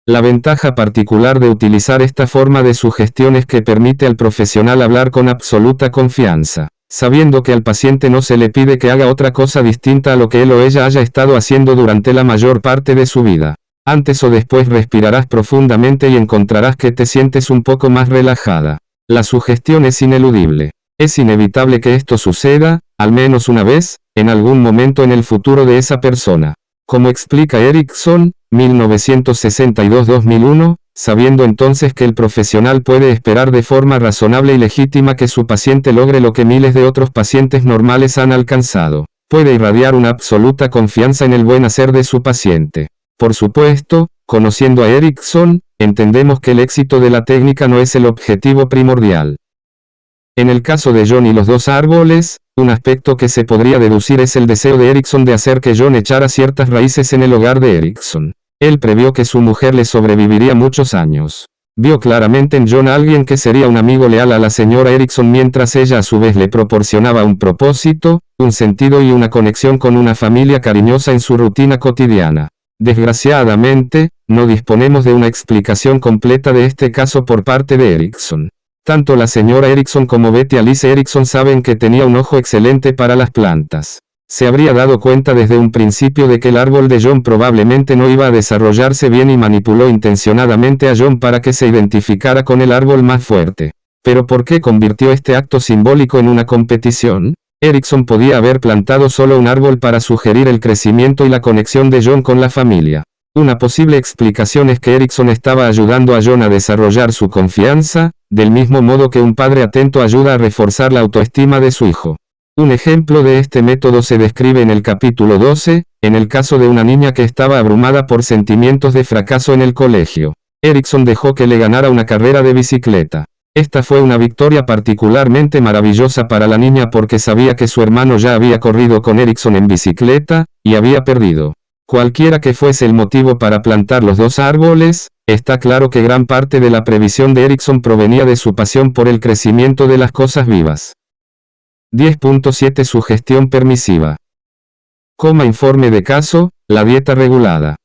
La ventaja particular de utilizar esta forma de sugestión es que permite al profesional hablar con absoluta confianza, sabiendo que al paciente no se le pide que haga otra cosa distinta a lo que él o ella haya estado haciendo durante la mayor parte de su vida. Antes o después respirarás profundamente y encontrarás que te sientes un poco más relajada. La sugestión es ineludible. Es inevitable que esto suceda, al menos una vez, en algún momento en el futuro de esa persona. Como explica Erickson, 1962-2001, sabiendo entonces que el profesional puede esperar de forma razonable y legítima que su paciente logre lo que miles de otros pacientes normales han alcanzado. Puede irradiar una absoluta confianza en el buen hacer de su paciente. Por supuesto, conociendo a Erickson, entendemos que el éxito de la técnica no es el objetivo primordial. En el caso de John y los dos árboles, un aspecto que se podría deducir es el deseo de Erickson de hacer que John echara ciertas raíces en el hogar de Erickson. Él previó que su mujer le sobreviviría muchos años. Vio claramente en John a alguien que sería un amigo leal a la señora Erickson mientras ella a su vez le proporcionaba un propósito, un sentido y una conexión con una familia cariñosa en su rutina cotidiana. Desgraciadamente, no disponemos de una explicación completa de este caso por parte de Erickson. Tanto la señora Erickson como Betty Alice Erickson saben que tenía un ojo excelente para las plantas. Se habría dado cuenta desde un principio de que el árbol de John probablemente no iba a desarrollarse bien y manipuló intencionadamente a John para que se identificara con el árbol más fuerte. Pero ¿por qué convirtió este acto simbólico en una competición? Erickson podía haber plantado solo un árbol para sugerir el crecimiento y la conexión de John con la familia. Una posible explicación es que Erickson estaba ayudando a John a desarrollar su confianza, del mismo modo que un padre atento ayuda a reforzar la autoestima de su hijo. Un ejemplo de este método se describe en el capítulo 12, en el caso de una niña que estaba abrumada por sentimientos de fracaso en el colegio. Erickson dejó que le ganara una carrera de bicicleta. Esta fue una victoria particularmente maravillosa para la niña porque sabía que su hermano ya había corrido con Erickson en bicicleta, y había perdido. Cualquiera que fuese el motivo para plantar los dos árboles, está claro que gran parte de la previsión de Erickson provenía de su pasión por el crecimiento de las cosas vivas. 10.7 Sugestión permisiva. Informe de caso, la dieta regulada.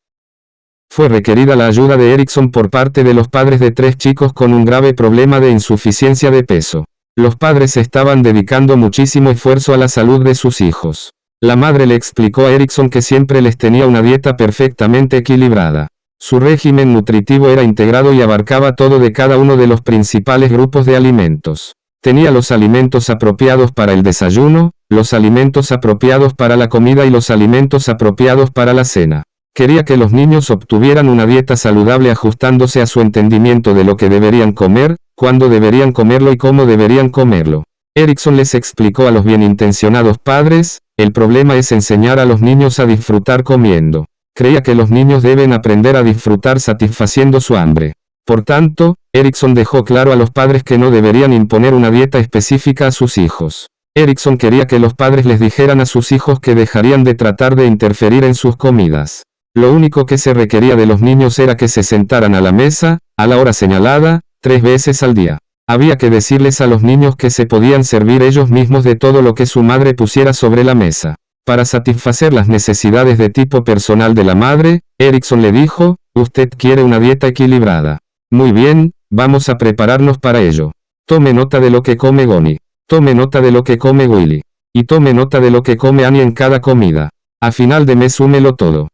Fue requerida la ayuda de Erickson por parte de los padres de 3 chicos con un grave problema de insuficiencia de peso. Los padres estaban dedicando muchísimo esfuerzo a la salud de sus hijos. La madre le explicó a Erickson que siempre les tenía una dieta perfectamente equilibrada. Su régimen nutritivo era integrado y abarcaba todo de cada uno de los principales grupos de alimentos. Tenía los alimentos apropiados para el desayuno, los alimentos apropiados para la comida y los alimentos apropiados para la cena. Quería que los niños obtuvieran una dieta saludable ajustándose a su entendimiento de lo que deberían comer, cuándo deberían comerlo y cómo deberían comerlo. Erikson les explicó a los bienintencionados padres, el problema es enseñar a los niños a disfrutar comiendo. Creía que los niños deben aprender a disfrutar satisfaciendo su hambre. Por tanto, Erikson dejó claro a los padres que no deberían imponer una dieta específica a sus hijos. Erikson quería que los padres les dijeran a sus hijos que dejarían de tratar de interferir en sus comidas. Lo único que se requería de los niños era que se sentaran a la mesa, a la hora señalada, 3 veces al día. Había que decirles a los niños que se podían servir ellos mismos de todo lo que su madre pusiera sobre la mesa. Para satisfacer las necesidades de tipo personal de la madre, Erikson le dijo, usted quiere una dieta equilibrada. Muy bien, vamos a prepararnos para ello. Tome nota de lo que come Goni. Tome nota de lo que come Willy. Y tome nota de lo que come Annie en cada comida. A final de mes súmelo todo.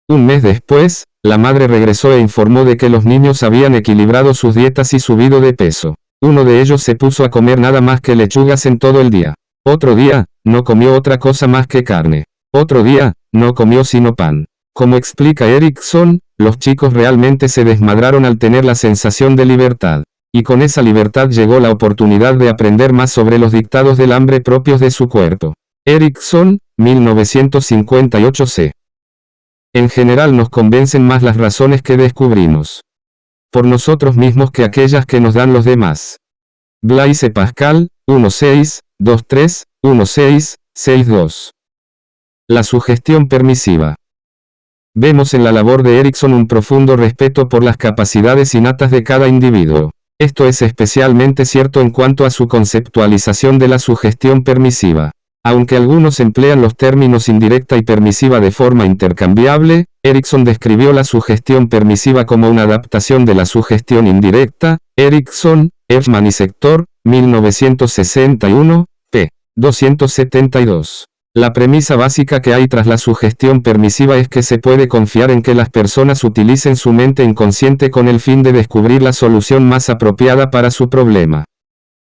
Un mes después, la madre regresó e informó de que los niños habían equilibrado sus dietas y subido de peso. Uno de ellos se puso a comer nada más que lechugas en todo el día. Otro día, no comió otra cosa más que carne. Otro día, no comió sino pan. Como explica Erikson, los chicos realmente se desmadraron al tener la sensación de libertad. Y con esa libertad llegó la oportunidad de aprender más sobre los dictados del hambre propios de su cuerpo. Erikson, 1958 c. En general nos convencen más las razones que descubrimos por nosotros mismos que aquellas que nos dan los demás. Blaise Pascal, 1623, 1662. La sugestión permisiva. Vemos en la labor de Erikson un profundo respeto por las capacidades innatas de cada individuo. Esto es especialmente cierto en cuanto a su conceptualización de la sugestión permisiva. Aunque algunos emplean los términos indirecta y permisiva de forma intercambiable, Erikson describió la sugestión permisiva como una adaptación de la sugestión indirecta. Erikson, Ehrman y Sector, 1961, p. 272. La premisa básica que hay tras la sugestión permisiva es que se puede confiar en que las personas utilicen su mente inconsciente con el fin de descubrir la solución más apropiada para su problema.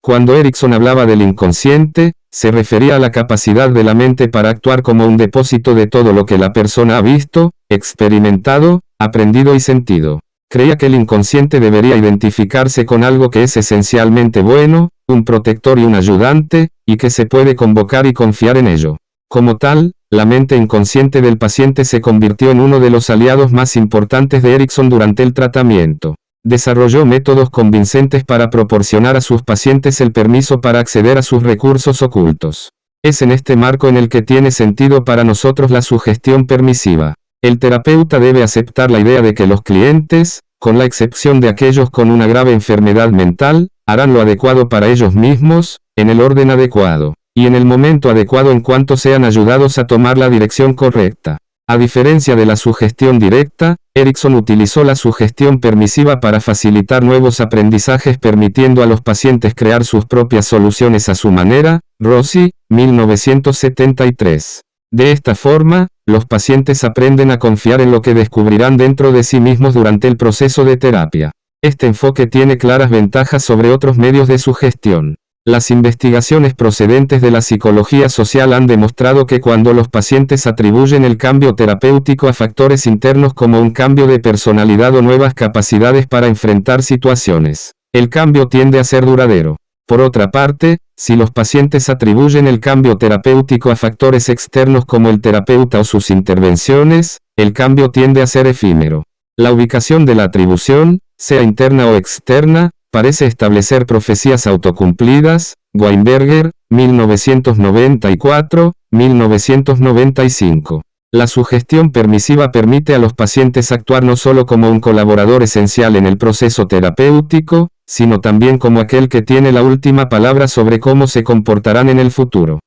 Cuando Erikson hablaba del inconsciente, se refería a la capacidad de la mente para actuar como un depósito de todo lo que la persona ha visto, experimentado, aprendido y sentido. Creía que el inconsciente debería identificarse con algo que es esencialmente bueno, un protector y un ayudante, y que se puede convocar y confiar en ello. Como tal, la mente inconsciente del paciente se convirtió en uno de los aliados más importantes de Erikson durante el tratamiento. Desarrolló métodos convincentes para proporcionar a sus pacientes el permiso para acceder a sus recursos ocultos. Es en este marco en el que tiene sentido para nosotros la sugestión permisiva. El terapeuta debe aceptar la idea de que los clientes, con la excepción de aquellos con una grave enfermedad mental, harán lo adecuado para ellos mismos, en el orden adecuado, y en el momento adecuado en cuanto sean ayudados a tomar la dirección correcta. A diferencia de la sugestión directa, Erikson utilizó la sugestión permisiva para facilitar nuevos aprendizajes permitiendo a los pacientes crear sus propias soluciones a su manera. Rossi, 1973. De esta forma, los pacientes aprenden a confiar en lo que descubrirán dentro de sí mismos durante el proceso de terapia. Este enfoque tiene claras ventajas sobre otros medios de sugestión. Las investigaciones procedentes de la psicología social han demostrado que cuando los pacientes atribuyen el cambio terapéutico a factores internos como un cambio de personalidad o nuevas capacidades para enfrentar situaciones, el cambio tiende a ser duradero. Por otra parte, si los pacientes atribuyen el cambio terapéutico a factores externos como el terapeuta o sus intervenciones, el cambio tiende a ser efímero. La ubicación de la atribución, sea interna o externa, parece establecer profecías autocumplidas. Weinberger, 1994, 1995. La sugestión permisiva permite a los pacientes actuar no solo como un colaborador esencial en el proceso terapéutico, sino también como aquel que tiene la última palabra sobre cómo se comportarán en el futuro.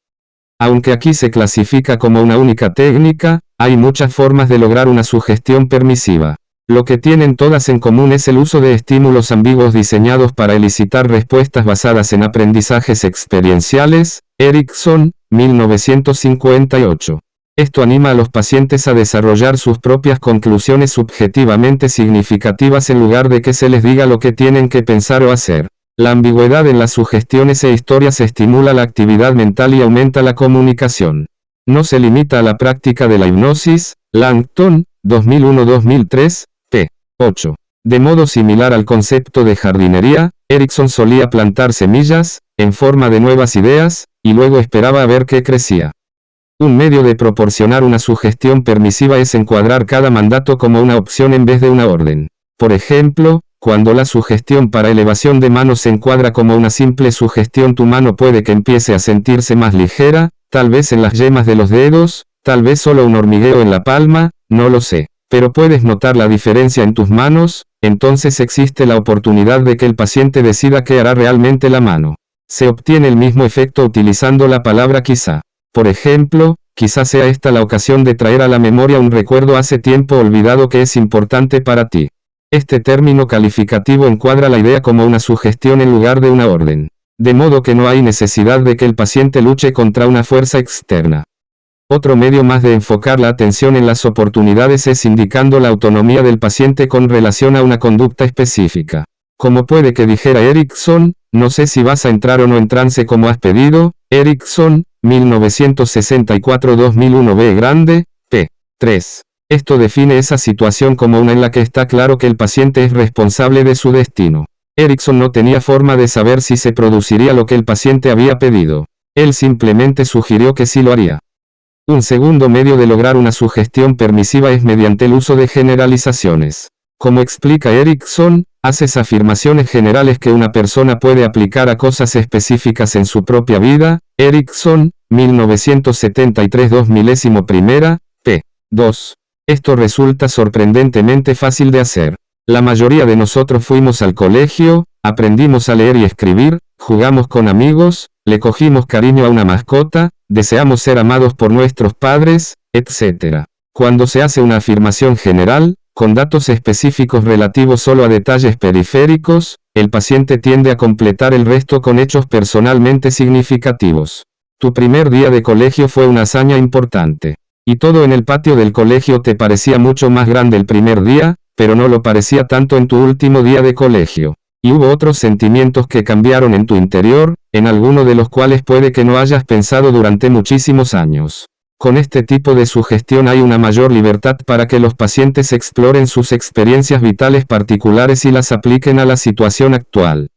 Aunque aquí se clasifica como una única técnica, hay muchas formas de lograr una sugestión permisiva. Lo que tienen todas en común es el uso de estímulos ambiguos diseñados para elicitar respuestas basadas en aprendizajes experienciales. Erikson, 1958. Esto anima a los pacientes a desarrollar sus propias conclusiones subjetivamente significativas en lugar de que se les diga lo que tienen que pensar o hacer. La ambigüedad en las sugestiones e historias estimula la actividad mental y aumenta la comunicación. No se limita a la práctica de la hipnosis. Langton, 2001-2003, p. 8. De modo similar al concepto de jardinería, Erikson solía plantar semillas, en forma de nuevas ideas, y luego esperaba a ver qué crecía. Un medio de proporcionar una sugestión permisiva es encuadrar cada mandato como una opción en vez de una orden. Por ejemplo, cuando la sugestión para elevación de manos se encuadra como una simple sugestión, tu mano puede que empiece a sentirse más ligera, tal vez en las yemas de los dedos, tal vez solo un hormigueo en la palma, no lo sé. Pero puedes notar la diferencia en tus manos, entonces existe la oportunidad de que el paciente decida qué hará realmente la mano. Se obtiene el mismo efecto utilizando la palabra quizá. Por ejemplo, quizá sea esta la ocasión de traer a la memoria un recuerdo hace tiempo olvidado que es importante para ti. Este término calificativo encuadra la idea como una sugestión en lugar de una orden. De modo que no hay necesidad de que el paciente luche contra una fuerza externa. Otro medio más de enfocar la atención en las oportunidades es indicando la autonomía del paciente con relación a una conducta específica. Como puede que dijera Erikson, no sé si vas a entrar o no en trance como has pedido. Erikson, 1964-2001 B grande, p. 3. Esto define esa situación como una en la que está claro que el paciente es responsable de su destino. Erikson no tenía forma de saber si se produciría lo que el paciente había pedido. Él simplemente sugirió que sí lo haría. Un segundo medio de lograr una sugestión permisiva es mediante el uso de generalizaciones. Como explica Erikson, haces afirmaciones generales que una persona puede aplicar a cosas específicas en su propia vida. Erikson, 1973-2001, p. 2. Esto resulta sorprendentemente fácil de hacer. La mayoría de nosotros fuimos al colegio, aprendimos a leer y escribir, jugamos con amigos, le cogimos cariño a una mascota, deseamos ser amados por nuestros padres, etc. Cuando se hace una afirmación general, con datos específicos relativos solo a detalles periféricos, el paciente tiende a completar el resto con hechos personalmente significativos. Tu primer día de colegio fue una hazaña importante. Y todo en el patio del colegio te parecía mucho más grande el primer día, pero no lo parecía tanto en tu último día de colegio. Y hubo otros sentimientos que cambiaron en tu interior, en alguno de los cuales puede que no hayas pensado durante muchísimos años. Con este tipo de sugestión hay una mayor libertad para que los pacientes exploren sus experiencias vitales particulares y las apliquen a la situación actual.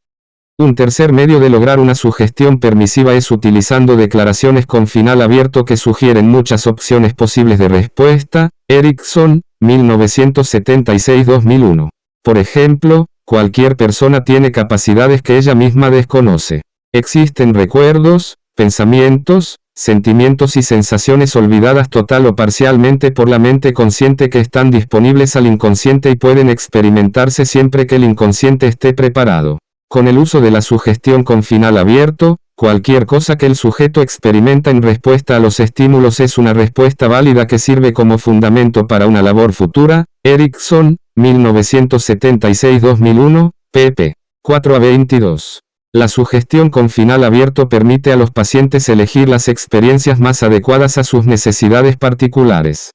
Un tercer medio de lograr una sugestión permisiva es utilizando declaraciones con final abierto que sugieren muchas opciones posibles de respuesta. Erikson, 1976-2001. Por ejemplo, cualquier persona tiene capacidades que ella misma desconoce. Existen recuerdos, pensamientos, sentimientos y sensaciones olvidadas total o parcialmente por la mente consciente que están disponibles al inconsciente y pueden experimentarse siempre que el inconsciente esté preparado. Con el uso de la sugestión con final abierto, cualquier cosa que el sujeto experimenta en respuesta a los estímulos es una respuesta válida que sirve como fundamento para una labor futura. Erikson, 1976-2001, pp. 4 a 22. La sugestión con final abierto permite a los pacientes elegir las experiencias más adecuadas a sus necesidades particulares.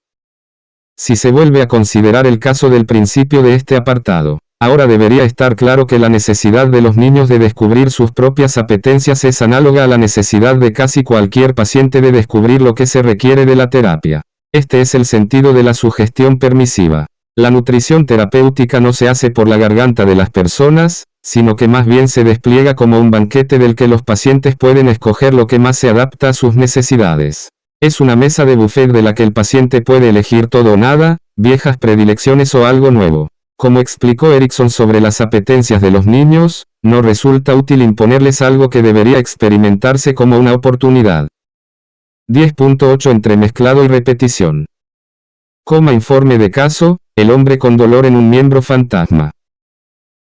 Si se vuelve a considerar el caso del principio de este apartado, ahora debería estar claro que la necesidad de los niños de descubrir sus propias apetencias es análoga a la necesidad de casi cualquier paciente de descubrir lo que se requiere de la terapia. Este es el sentido de la sugestión permisiva. La nutrición terapéutica no se hace por la garganta de las personas, sino que más bien se despliega como un banquete del que los pacientes pueden escoger lo que más se adapta a sus necesidades. Es una mesa de buffet de la que el paciente puede elegir todo o nada, viejas predilecciones o algo nuevo. Como explicó Erikson sobre las apetencias de los niños, no resulta útil imponerles algo que debería experimentarse como una oportunidad. 10.8 Entremezclado y repetición. Informe de caso, el hombre con dolor en un miembro fantasma.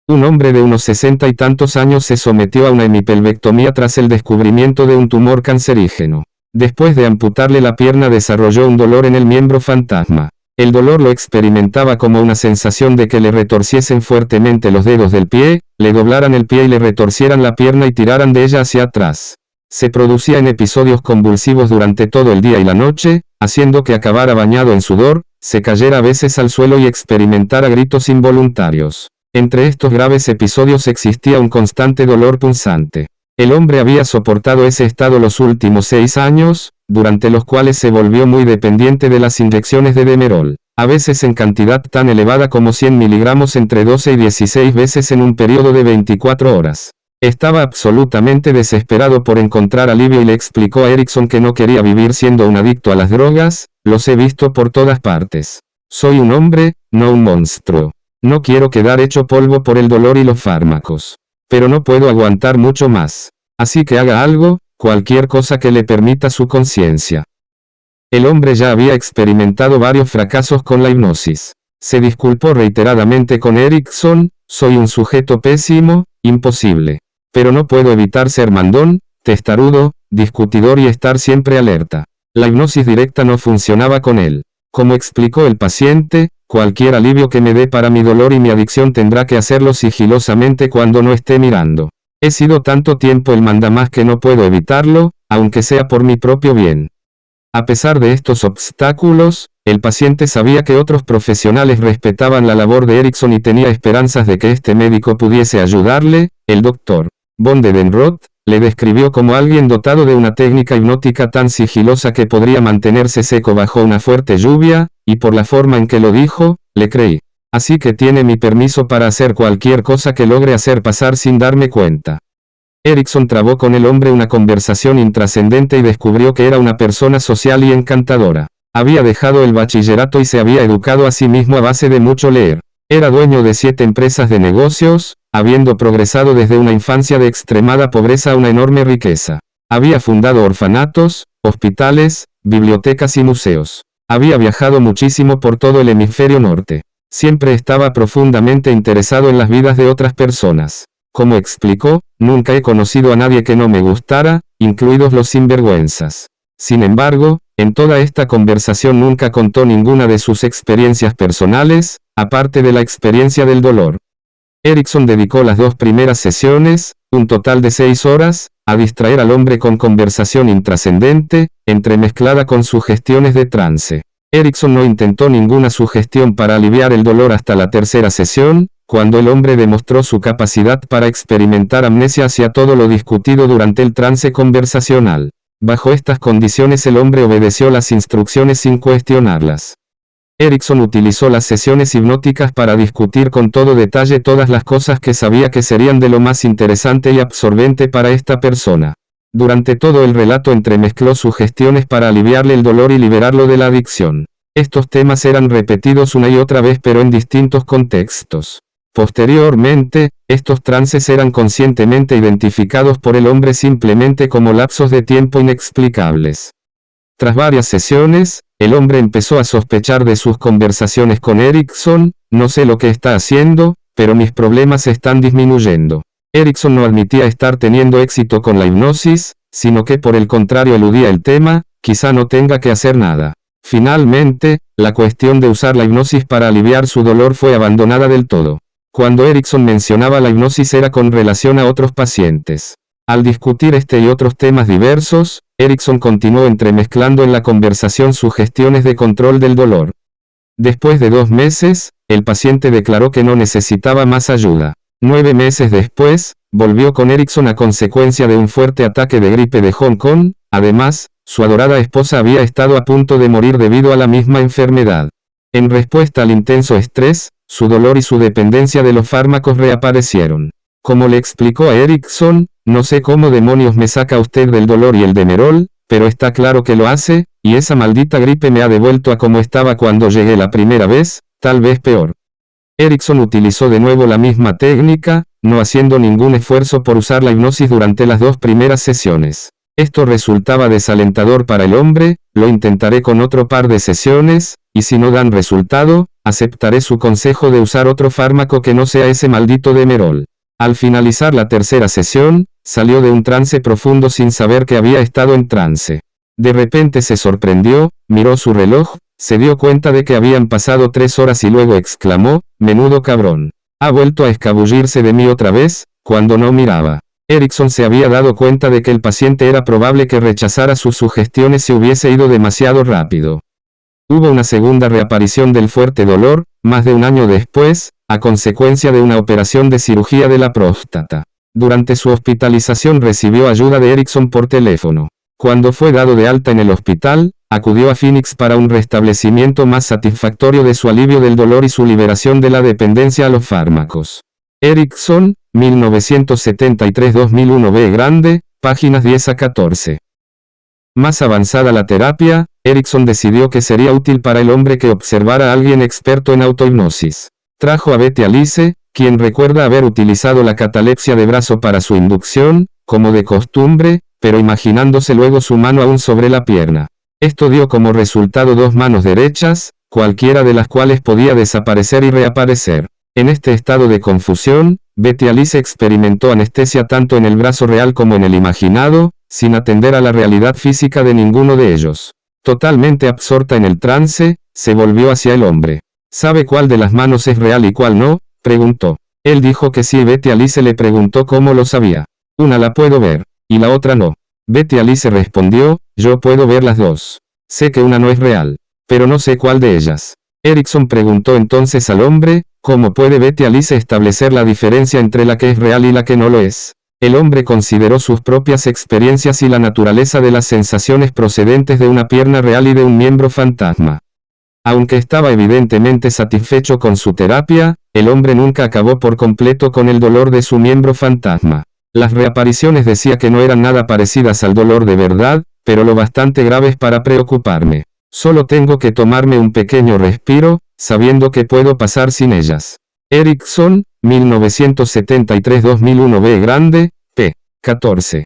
Un hombre de unos 60 y tantos años se sometió a una hemipelvectomía tras el descubrimiento de un tumor cancerígeno. Después de amputarle la pierna desarrolló un dolor en el miembro fantasma. El dolor lo experimentaba como una sensación de que le retorciesen fuertemente los dedos del pie, le doblaran el pie y le retorcieran la pierna y tiraran de ella hacia atrás. Se producía en episodios convulsivos durante todo el día y la noche, haciendo que acabara bañado en sudor, se cayera a veces al suelo y experimentara gritos involuntarios. Entre estos graves episodios existía un constante dolor punzante. El hombre había soportado ese estado los últimos 6 años, durante los cuales se volvió muy dependiente de las inyecciones de Demerol, a veces en cantidad tan elevada como 100 miligramos entre 12 y 16 veces en un periodo de 24 horas. Estaba absolutamente desesperado por encontrar alivio y le explicó a Erickson que no quería vivir siendo un adicto a las drogas. Los he visto por todas partes. Soy un hombre, no un monstruo. No quiero quedar hecho polvo por el dolor y los fármacos. Pero no puedo aguantar mucho más. Así que haga algo, cualquier cosa que le permita su conciencia. El hombre ya había experimentado varios fracasos con la hipnosis. Se disculpó reiteradamente con Erickson: soy un sujeto pésimo, imposible. Pero no puedo evitar ser mandón, testarudo, discutidor y estar siempre alerta. La hipnosis directa no funcionaba con él. Como explicó el paciente, cualquier alivio que me dé para mi dolor y mi adicción tendrá que hacerlo sigilosamente cuando no esté mirando. He sido tanto tiempo el mandamás que no puedo evitarlo, aunque sea por mi propio bien. A pesar de estos obstáculos, el paciente sabía que otros profesionales respetaban la labor de Erickson y tenía esperanzas de que este médico pudiese ayudarle. El Dr. von Dedenroth le describió como alguien dotado de una técnica hipnótica tan sigilosa que podría mantenerse seco bajo una fuerte lluvia, y por la forma en que lo dijo, le creí. Así que tiene mi permiso para hacer cualquier cosa que logre hacer pasar sin darme cuenta. Erickson trabó con el hombre una conversación intrascendente y descubrió que era una persona social y encantadora. Había dejado el bachillerato y se había educado a sí mismo a base de mucho leer. Era dueño de 7 empresas de negocios, habiendo progresado desde una infancia de extremada pobreza a una enorme riqueza. Había fundado orfanatos, hospitales, bibliotecas y museos. Había viajado muchísimo por todo el hemisferio norte. Siempre estaba profundamente interesado en las vidas de otras personas. Como explicó, nunca he conocido a nadie que no me gustara, incluidos los sinvergüenzas. Sin embargo, en toda esta conversación nunca contó ninguna de sus experiencias personales, aparte de la experiencia del dolor. Erickson dedicó las 2 primeras sesiones, un total de 6 horas, a distraer al hombre con conversación intrascendente, entremezclada con sugestiones de trance. Erickson no intentó ninguna sugestión para aliviar el dolor hasta la 3ª sesión, cuando el hombre demostró su capacidad para experimentar amnesia hacia todo lo discutido durante el trance conversacional. Bajo estas condiciones el hombre obedeció las instrucciones sin cuestionarlas. Erickson utilizó las sesiones hipnóticas para discutir con todo detalle todas las cosas que sabía que serían de lo más interesante y absorbente para esta persona. Durante todo el relato entremezcló sugestiones para aliviarle el dolor y liberarlo de la adicción. Estos temas eran repetidos una y otra vez pero en distintos contextos. Posteriormente, estos trances eran conscientemente identificados por el hombre simplemente como lapsos de tiempo inexplicables. Tras varias sesiones, el hombre empezó a sospechar de sus conversaciones con Erickson: no sé lo que está haciendo, pero mis problemas están disminuyendo. Erickson no admitía estar teniendo éxito con la hipnosis, sino que por el contrario eludía el tema: quizá no tenga que hacer nada. Finalmente, la cuestión de usar la hipnosis para aliviar su dolor fue abandonada del todo. Cuando Erickson mencionaba la hipnosis era con relación a otros pacientes. Al discutir este y otros temas diversos, Erickson continuó entremezclando en la conversación sugestiones de control del dolor. Después de 2 meses, el paciente declaró que no necesitaba más ayuda. 9 meses después, volvió con Erickson a consecuencia de un fuerte ataque de gripe de Hong Kong. Además, su adorada esposa había estado a punto de morir debido a la misma enfermedad. En respuesta al intenso estrés, su dolor y su dependencia de los fármacos reaparecieron. Como le explicó a Erickson: no sé cómo demonios me saca usted del dolor y el Demerol, pero está claro que lo hace, y esa maldita gripe me ha devuelto a como estaba cuando llegué la primera vez, tal vez peor. Erickson utilizó de nuevo la misma técnica, no haciendo ningún esfuerzo por usar la hipnosis durante las 2 primeras sesiones. Esto resultaba desalentador para el hombre: lo intentaré con otro par de sesiones, y si no dan resultado, aceptaré su consejo de usar otro fármaco que no sea ese maldito Demerol. Al finalizar la 3ª sesión, salió de un trance profundo sin saber que había estado en trance. De repente se sorprendió, miró su reloj, se dio cuenta de que habían pasado 3 horas y luego exclamó: menudo cabrón. Ha vuelto a escabullirse de mí otra vez, cuando no miraba. Erickson se había dado cuenta de que el paciente era probable que rechazara sus sugestiones si hubiese ido demasiado rápido. Hubo una segunda reaparición del fuerte dolor, más de un año después, a consecuencia de una operación de cirugía de la próstata. Durante su hospitalización recibió ayuda de Erickson por teléfono. Cuando fue dado de alta en el hospital, acudió a Phoenix para un restablecimiento más satisfactorio de su alivio del dolor y su liberación de la dependencia a los fármacos. Erickson, 1973-2001 B. Grande, páginas 10 a 14. Más avanzada la terapia, Erickson decidió que sería útil para el hombre que observara a alguien experto en autohipnosis. Trajo a Betty Alice, quien recuerda haber utilizado la catalepsia de brazo para su inducción, como de costumbre, pero imaginándose luego su mano aún sobre la pierna. Esto dio como resultado dos manos derechas, cualquiera de las cuales podía desaparecer y reaparecer. En este estado de confusión, Betty Alice experimentó anestesia tanto en el brazo real como en el imaginado, sin atender a la realidad física de ninguno de ellos. Totalmente absorta en el trance, se volvió hacia el hombre. ¿Sabe cuál de las manos es real y cuál no?, preguntó. Él dijo que sí y Betty Alice le preguntó cómo lo sabía. Una la puedo ver, y la otra no. Betty Alice respondió, yo puedo ver las dos. Sé que una no es real, pero no sé cuál de ellas. Erickson preguntó entonces al hombre, ¿cómo puede Betty Alice establecer la diferencia entre la que es real y la que no lo es? El hombre consideró sus propias experiencias y la naturaleza de las sensaciones procedentes de una pierna real y de un miembro fantasma. Aunque estaba evidentemente satisfecho con su terapia, el hombre nunca acabó por completo con el dolor de su miembro fantasma. Las reapariciones decía que no eran nada parecidas al dolor de verdad, pero lo bastante graves para preocuparme. Solo tengo que tomarme un pequeño respiro, sabiendo que puedo pasar sin ellas. Erickson, 1973-2001 B. Grande, p. 14.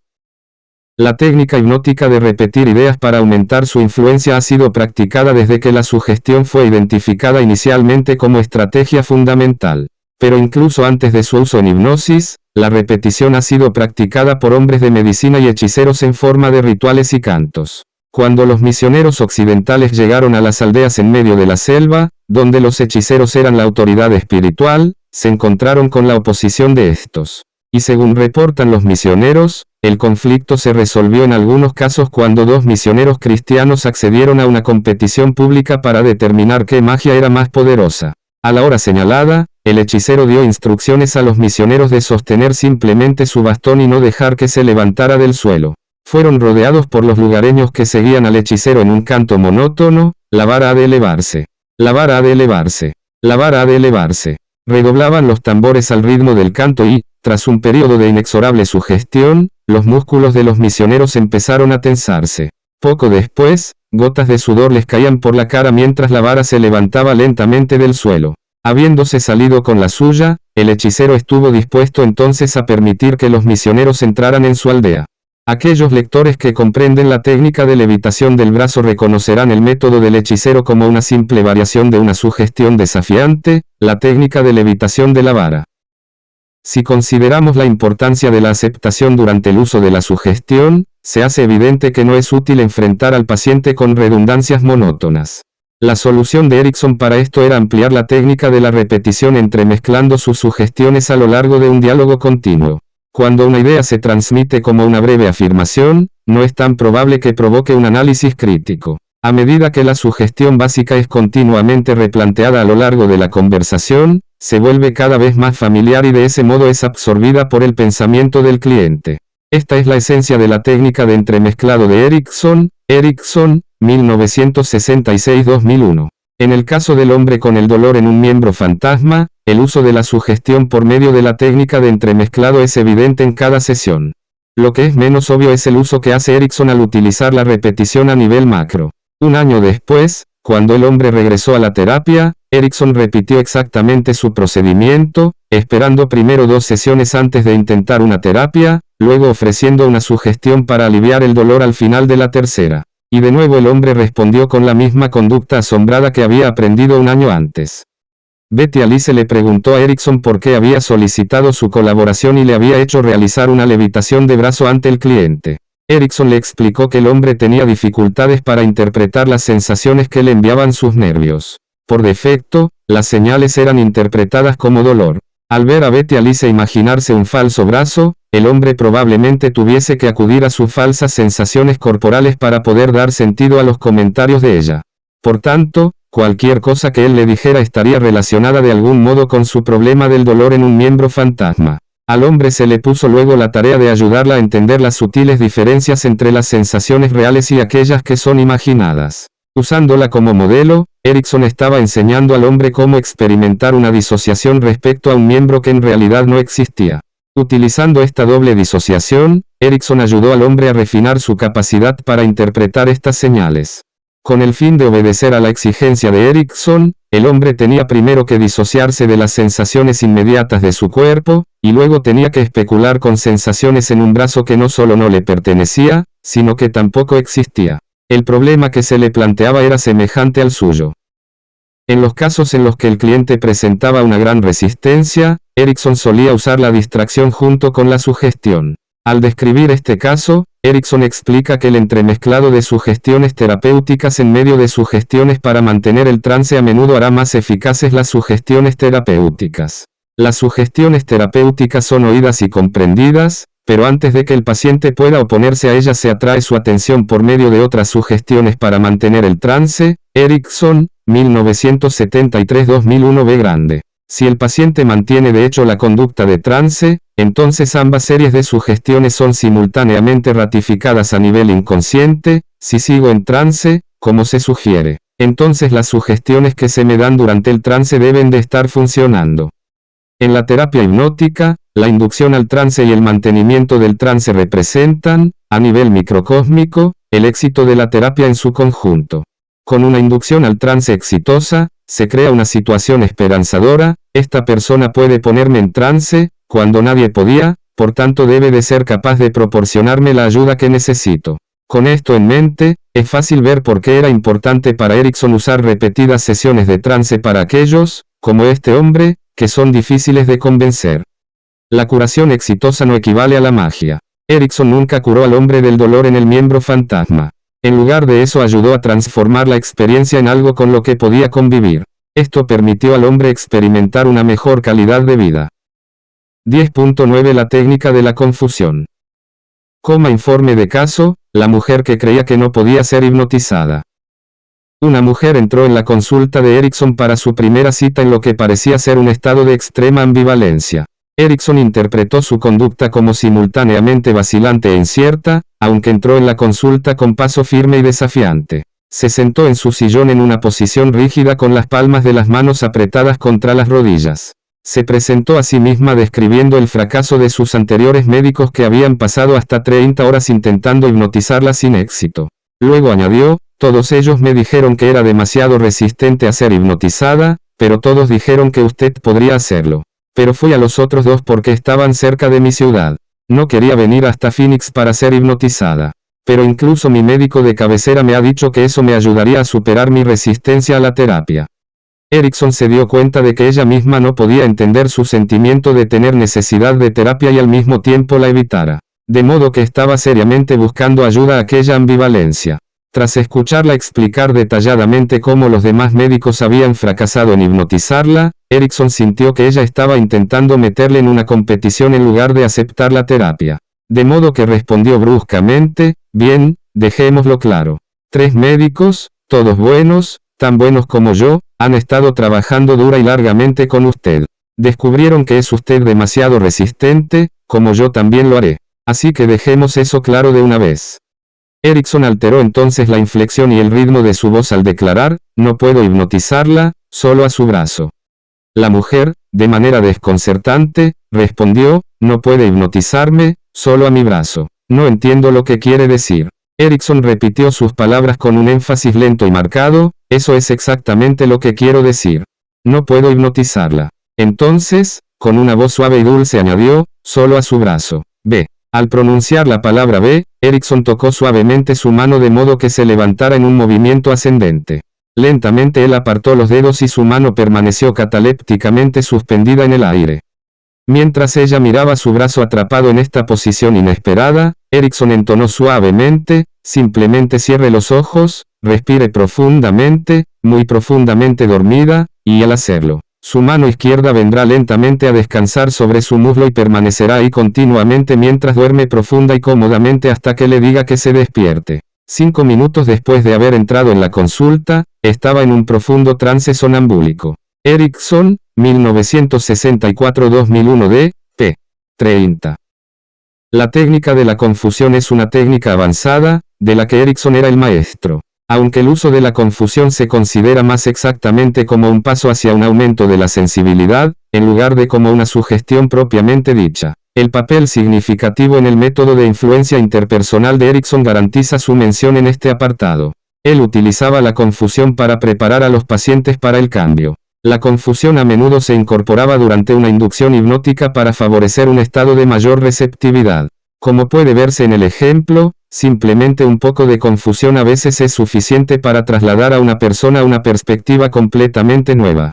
La técnica hipnótica de repetir ideas para aumentar su influencia ha sido practicada desde que la sugestión fue identificada inicialmente como estrategia fundamental. Pero incluso antes de su uso en hipnosis, la repetición ha sido practicada por hombres de medicina y hechiceros en forma de rituales y cantos. Cuando los misioneros occidentales llegaron a las aldeas en medio de la selva, donde los hechiceros eran la autoridad espiritual, se encontraron con la oposición de estos. Y según reportan los misioneros, el conflicto se resolvió en algunos casos cuando dos misioneros cristianos accedieron a una competición pública para determinar qué magia era más poderosa. A la hora señalada, el hechicero dio instrucciones a los misioneros de sostener simplemente su bastón y no dejar que se levantara del suelo. Fueron rodeados por los lugareños que seguían al hechicero en un canto monótono, la vara ha de elevarse. La vara ha de elevarse. La vara ha de elevarse. Redoblaban los tambores al ritmo del canto y, tras un periodo de inexorable sugestión, los músculos de los misioneros empezaron a tensarse. Poco después, gotas de sudor les caían por la cara mientras la vara se levantaba lentamente del suelo. Habiéndose salido con la suya, el hechicero estuvo dispuesto entonces a permitir que los misioneros entraran en su aldea. Aquellos lectores que comprenden la técnica de levitación del brazo reconocerán el método del hechicero como una simple variación de una sugestión desafiante, la técnica de levitación de la vara. Si consideramos la importancia de la aceptación durante el uso de la sugestión, se hace evidente que no es útil enfrentar al paciente con redundancias monótonas. La solución de Erickson para esto era ampliar la técnica de la repetición entremezclando sus sugestiones a lo largo de un diálogo continuo. Cuando una idea se transmite como una breve afirmación, no es tan probable que provoque un análisis crítico. A medida que la sugestión básica es continuamente replanteada a lo largo de la conversación, se vuelve cada vez más familiar y de ese modo es absorbida por el pensamiento del cliente. Esta es la esencia de la técnica de entremezclado de Erickson, 1966-2001. En el caso del hombre con el dolor en un miembro fantasma, el uso de la sugestión por medio de la técnica de entremezclado es evidente en cada sesión. Lo que es menos obvio es el uso que hace Erickson al utilizar la repetición a nivel macro. Un año después, cuando el hombre regresó a la terapia, Erickson repitió exactamente su procedimiento, esperando primero 2 sesiones antes de intentar una terapia, luego ofreciendo una sugestión para aliviar el dolor al final de la tercera. Y de nuevo el hombre respondió con la misma conducta asombrada que había aprendido un año antes. Betty Alice le preguntó a Erickson por qué había solicitado su colaboración y le había hecho realizar una levitación de brazo ante el cliente. Erickson le explicó que el hombre tenía dificultades para interpretar las sensaciones que le enviaban sus nervios. Por defecto, las señales eran interpretadas como dolor. Al ver a Betty Alice imaginarse un falso brazo, el hombre probablemente tuviese que acudir a sus falsas sensaciones corporales para poder dar sentido a los comentarios de ella. Por tanto, cualquier cosa que él le dijera estaría relacionada de algún modo con su problema del dolor en un miembro fantasma. Al hombre se le puso luego la tarea de ayudarla a entender las sutiles diferencias entre las sensaciones reales y aquellas que son imaginadas. Usándola como modelo, Erikson estaba enseñando al hombre cómo experimentar una disociación respecto a un miembro que en realidad no existía. Utilizando esta doble disociación, Erikson ayudó al hombre a refinar su capacidad para interpretar estas señales. Con el fin de obedecer a la exigencia de Erikson, el hombre tenía primero que disociarse de las sensaciones inmediatas de su cuerpo, y luego tenía que especular con sensaciones en un brazo que no solo no le pertenecía, sino que tampoco existía. El problema que se le planteaba era semejante al suyo. En los casos en los que el cliente presentaba una gran resistencia, Erikson solía usar la distracción junto con la sugestión. Al describir este caso, Erikson explica que el entremezclado de sugestiones terapéuticas en medio de sugestiones para mantener el trance a menudo hará más eficaces las sugestiones terapéuticas. Las sugestiones terapéuticas son oídas y comprendidas, pero antes de que el paciente pueda oponerse a ellas se atrae su atención por medio de otras sugestiones para mantener el trance. Erikson, 1973-2001 B grande. Si el paciente mantiene de hecho la conducta de trance, entonces ambas series de sugestiones son simultáneamente ratificadas a nivel inconsciente. Si sigo en trance, como se sugiere, entonces las sugestiones que se me dan durante el trance deben de estar funcionando. En la terapia hipnótica, la inducción al trance y el mantenimiento del trance representan, a nivel microcósmico, el éxito de la terapia en su conjunto. Con una inducción al trance exitosa, se crea una situación esperanzadora. Esta persona puede ponerme en trance, cuando nadie podía, por tanto debe de ser capaz de proporcionarme la ayuda que necesito. Con esto en mente, es fácil ver por qué era importante para Erikson usar repetidas sesiones de trance para aquellos, como este hombre, que son difíciles de convencer. La curación exitosa no equivale a la magia. Erikson nunca curó al hombre del dolor en el miembro fantasma. En lugar de eso ayudó a transformar la experiencia en algo con lo que podía convivir. Esto permitió al hombre experimentar una mejor calidad de vida. 10.9 La técnica de la confusión. Informe de caso, la mujer que creía que no podía ser hipnotizada. Una mujer entró en la consulta de Erikson para su primera cita en lo que parecía ser un estado de extrema ambivalencia. Erikson interpretó su conducta como simultáneamente vacilante e incierta, aunque entró en la consulta con paso firme y desafiante. Se sentó en su sillón en una posición rígida con las palmas de las manos apretadas contra las rodillas. Se presentó a sí misma describiendo el fracaso de sus anteriores médicos que habían pasado hasta 30 horas intentando hipnotizarla sin éxito. Luego añadió, todos ellos me dijeron que era demasiado resistente a ser hipnotizada, pero todos dijeron que usted podría hacerlo. Pero fui a los otros dos porque estaban cerca de mi ciudad. No quería venir hasta Phoenix para ser hipnotizada. Pero incluso mi médico de cabecera me ha dicho que eso me ayudaría a superar mi resistencia a la terapia. Erikson se dio cuenta de que ella misma no podía entender su sentimiento de tener necesidad de terapia y al mismo tiempo la evitara. De modo que estaba seriamente buscando ayuda a aquella ambivalencia. Tras escucharla explicar detalladamente cómo los demás médicos habían fracasado en hipnotizarla, Erikson sintió que ella estaba intentando meterle en una competición en lugar de aceptar la terapia. De modo que respondió bruscamente, bien, dejémoslo claro. 3 médicos, todos buenos, tan buenos como yo, han estado trabajando dura y largamente con usted. Descubrieron que es usted demasiado resistente, como yo también lo haré. Así que dejemos eso claro de una vez. Erikson alteró entonces la inflexión y el ritmo de su voz al declarar, no puedo hipnotizarla, solo a su brazo. La mujer, de manera desconcertante, respondió, no puede hipnotizarme, solo a mi brazo. No entiendo lo que quiere decir. Erikson repitió sus palabras con un énfasis lento y marcado, eso es exactamente lo que quiero decir. No puedo hipnotizarla. Entonces, con una voz suave y dulce añadió, solo a su brazo. B. Al pronunciar la palabra B, Erikson tocó suavemente su mano de modo que se levantara en un movimiento ascendente. Lentamente él apartó los dedos y su mano permaneció catalépticamente suspendida en el aire. Mientras ella miraba su brazo atrapado en esta posición inesperada, Erikson entonó suavemente, simplemente cierre los ojos, respire profundamente, muy profundamente dormida, y al hacerlo, Su mano izquierda vendrá lentamente a descansar sobre su muslo y permanecerá ahí continuamente mientras duerme profunda y cómodamente hasta que le diga que se despierte. 5 minutos después de haber entrado en la consulta, estaba en un profundo trance sonambúlico. Erickson, 1964-2001 d. p. 30. La técnica de la confusión es una técnica avanzada, de la que Erickson era el maestro. Aunque el uso de la confusión se considera más exactamente como un paso hacia un aumento de la sensibilidad, en lugar de como una sugestión propiamente dicha. El papel significativo en el método de influencia interpersonal de Erickson garantiza su mención en este apartado. Él utilizaba la confusión para preparar a los pacientes para el cambio. La confusión a menudo se incorporaba durante una inducción hipnótica para favorecer un estado de mayor receptividad. Como puede verse en el ejemplo, simplemente un poco de confusión a veces es suficiente para trasladar a una persona a una perspectiva completamente nueva.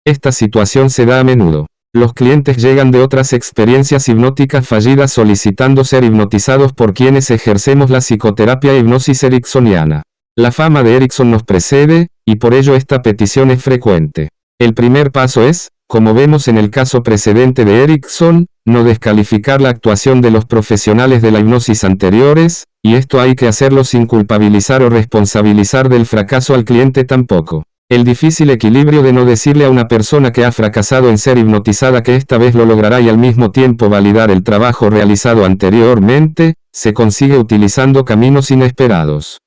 Esta situación se da a menudo. Los clientes llegan de otras experiencias hipnóticas fallidas solicitando ser hipnotizados por quienes ejercemos la psicoterapia e hipnosis ericksoniana. La fama de Erickson nos precede, y por ello esta petición es frecuente. El primer paso es, como vemos en el caso precedente de Erickson, no descalificar la actuación de los profesionales de la hipnosis anteriores, y esto hay que hacerlo sin culpabilizar o responsabilizar del fracaso al cliente tampoco. El difícil equilibrio de no decirle a una persona que ha fracasado en ser hipnotizada que esta vez lo logrará y al mismo tiempo validar el trabajo realizado anteriormente, se consigue utilizando caminos inesperados.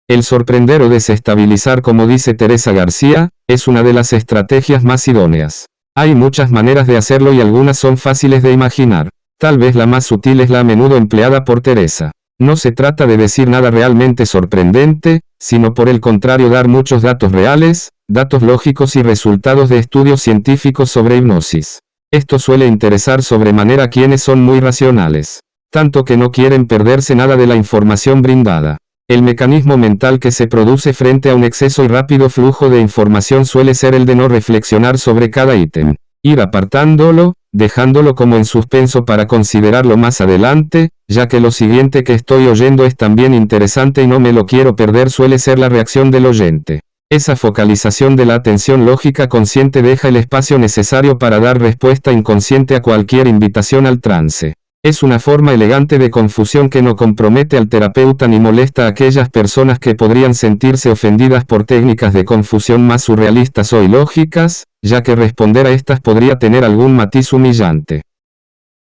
El sorprender o desestabilizar, como dice Teresa García, es una de las estrategias más idóneas. Hay muchas maneras de hacerlo y algunas son fáciles de imaginar. Tal vez la más sutil es la a menudo empleada por Teresa. No se trata de decir nada realmente sorprendente, sino por el contrario dar muchos datos reales, datos lógicos y resultados de estudios científicos sobre hipnosis. Esto suele interesar sobremanera a quienes son muy racionales, tanto que no quieren perderse nada de la información brindada. El mecanismo mental que se produce frente a un exceso y rápido flujo de información suele ser el de no reflexionar sobre cada ítem, ir apartándolo, dejándolo como en suspenso para considerarlo más adelante, ya que lo siguiente que estoy oyendo es también interesante y no me lo quiero perder suele ser la reacción del oyente. Esa focalización de la atención lógica consciente deja el espacio necesario para dar respuesta inconsciente a cualquier invitación al trance. Es una forma elegante de confusión que no compromete al terapeuta ni molesta a aquellas personas que podrían sentirse ofendidas por técnicas de confusión más surrealistas o ilógicas, ya que responder a estas podría tener algún matiz humillante.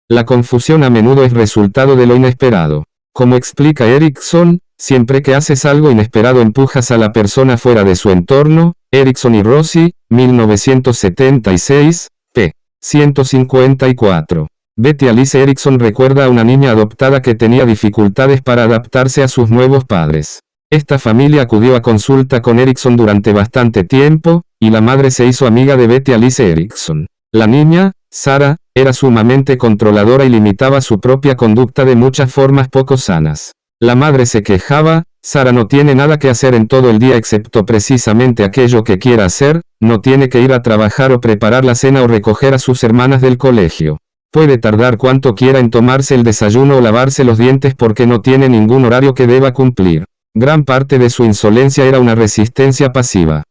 La confusión a menudo es resultado de lo inesperado. Como explica Erickson, siempre que haces algo inesperado empujas a la persona fuera de su entorno. Erickson y Rossi, 1976, p. 154. Betty Alice Erickson recuerda a una niña adoptada que tenía dificultades para adaptarse a sus nuevos padres. Esta familia acudió a consulta con Erickson durante bastante tiempo, y la madre se hizo amiga de Betty Alice Erickson. La niña, Sarah, era sumamente controladora y limitaba su propia conducta de muchas formas poco sanas. La madre se quejaba: Sarah no tiene nada que hacer en todo el día excepto precisamente aquello que quiera hacer, no tiene que ir a trabajar o preparar la cena o recoger a sus hermanas del colegio. Puede tardar cuanto quiera en tomarse el desayuno o lavarse los dientes porque no tiene ningún horario que deba cumplir. Gran parte de su insolencia era una resistencia pasiva.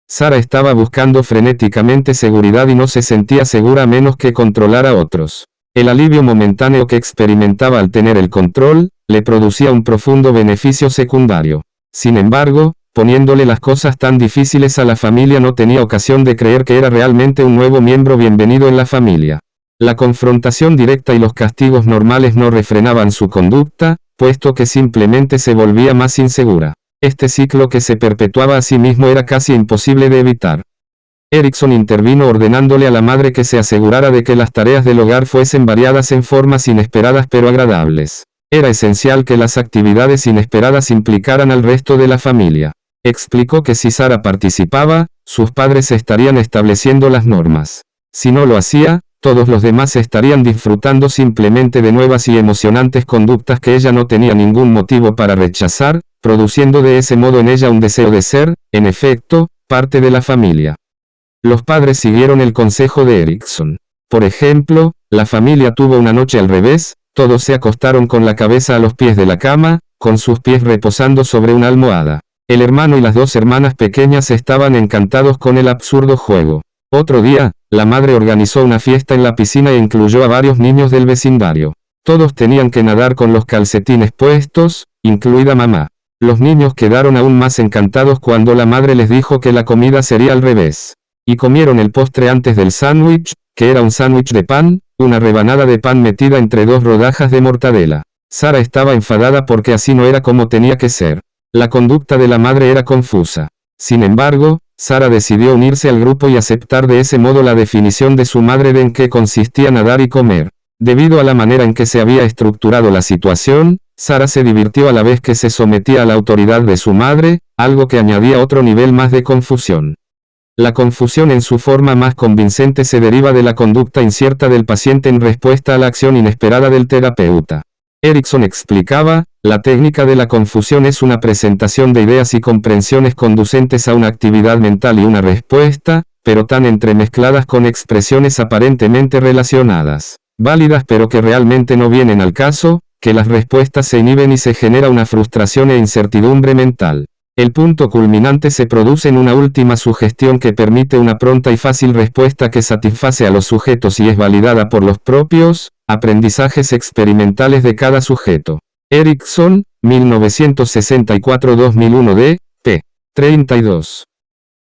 Sarah estaba buscando frenéticamente seguridad y no se sentía segura a menos que controlar a otros. El alivio momentáneo que experimentaba al tener el control, le producía un profundo beneficio secundario. Sin embargo, poniéndole las cosas tan difíciles a la familia no tenía ocasión de creer que era realmente un nuevo miembro bienvenido en la familia. La confrontación directa y los castigos normales no refrenaban su conducta, puesto que simplemente se volvía más insegura. Este ciclo que se perpetuaba a sí mismo era casi imposible de evitar. Erickson intervino ordenándole a la madre que se asegurara de que las tareas del hogar fuesen variadas en formas inesperadas pero agradables. Era esencial que las actividades inesperadas implicaran al resto de la familia. Explicó que si Sarah participaba, sus padres estarían estableciendo las normas. Si no lo hacía, todos los demás estarían disfrutando simplemente de nuevas y emocionantes conductas que ella no tenía ningún motivo para rechazar, produciendo de ese modo en ella un deseo de ser, en efecto, parte de la familia. Los padres siguieron el consejo de Erickson. Por ejemplo, la familia tuvo una noche al revés, todos se acostaron con la cabeza a los pies de la cama, con sus pies reposando sobre una almohada. El hermano y las dos hermanas pequeñas estaban encantados con el absurdo juego. Otro día, la madre organizó una fiesta en la piscina e incluyó a varios niños del vecindario. Todos tenían que nadar con los calcetines puestos, incluida mamá. Los niños quedaron aún más encantados cuando la madre les dijo que la comida sería al revés. Y comieron el postre antes del sándwich, que era un sándwich de pan, una rebanada de pan metida entre 2 rodajas de mortadela. Sara estaba enfadada porque así no era como tenía que ser. La conducta de la madre era confusa. Sin embargo, Sara decidió unirse al grupo y aceptar de ese modo la definición de su madre de en qué consistía nadar y comer. Debido a la manera en que se había estructurado la situación, Sara se divirtió a la vez que se sometía a la autoridad de su madre, algo que añadía otro nivel más de confusión. La confusión en su forma más convincente se deriva de la conducta incierta del paciente en respuesta a la acción inesperada del terapeuta. Erikson explicaba, la técnica de la confusión es una presentación de ideas y comprensiones conducentes a una actividad mental y una respuesta, pero tan entremezcladas con expresiones aparentemente relacionadas, válidas pero que realmente no vienen al caso, que las respuestas se inhiben y se genera una frustración e incertidumbre mental. El punto culminante se produce en una última sugestión que permite una pronta y fácil respuesta que satisface a los sujetos y es validada por los propios aprendizajes experimentales de cada sujeto. Erikson, 1964-2001 d. p. 32.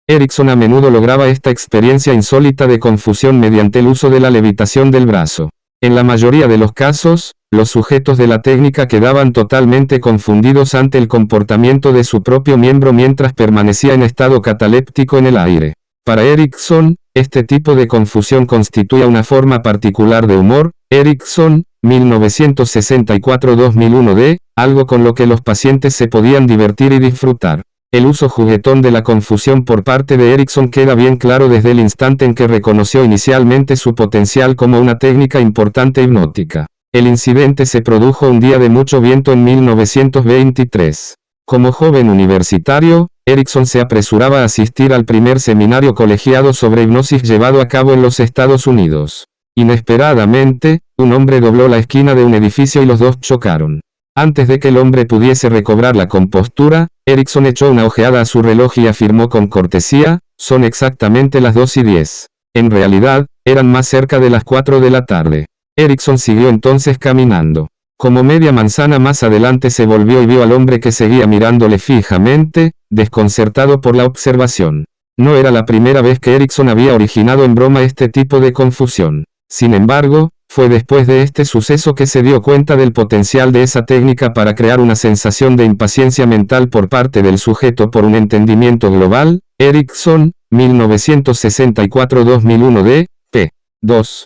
Erikson a menudo lograba esta experiencia insólita de confusión mediante el uso de la levitación del brazo. En la mayoría de los casos, los sujetos de la técnica quedaban totalmente confundidos ante el comportamiento de su propio miembro mientras permanecía en estado cataléptico en el aire. Para Erikson, este tipo de confusión constituía una forma particular de humor. Erikson, 1964-2001 d. algo con lo que los pacientes se podían divertir y disfrutar. El uso juguetón de la confusión por parte de Erikson queda bien claro desde el instante en que reconoció inicialmente su potencial como una técnica importante hipnótica. El incidente se produjo un día de mucho viento en 1923. Como joven universitario, Erikson se apresuraba a asistir al primer seminario colegiado sobre hipnosis llevado a cabo en los Estados Unidos. Inesperadamente, un hombre dobló la esquina de un edificio y los dos chocaron. Antes de que el hombre pudiese recobrar la compostura, Erikson echó una ojeada a su reloj y afirmó con cortesía, son exactamente las 2:10. En realidad, eran más cerca de las 4 de la tarde. Erikson siguió entonces caminando. Como media manzana más adelante se volvió y vio al hombre que seguía mirándole fijamente, desconcertado por la observación. No era la primera vez que Erikson había originado en broma este tipo de confusión. Sin embargo, fue después de este suceso que se dio cuenta del potencial de esa técnica para crear una sensación de impaciencia mental por parte del sujeto por un entendimiento global. Erikson, 1964-2001 d. p. 2.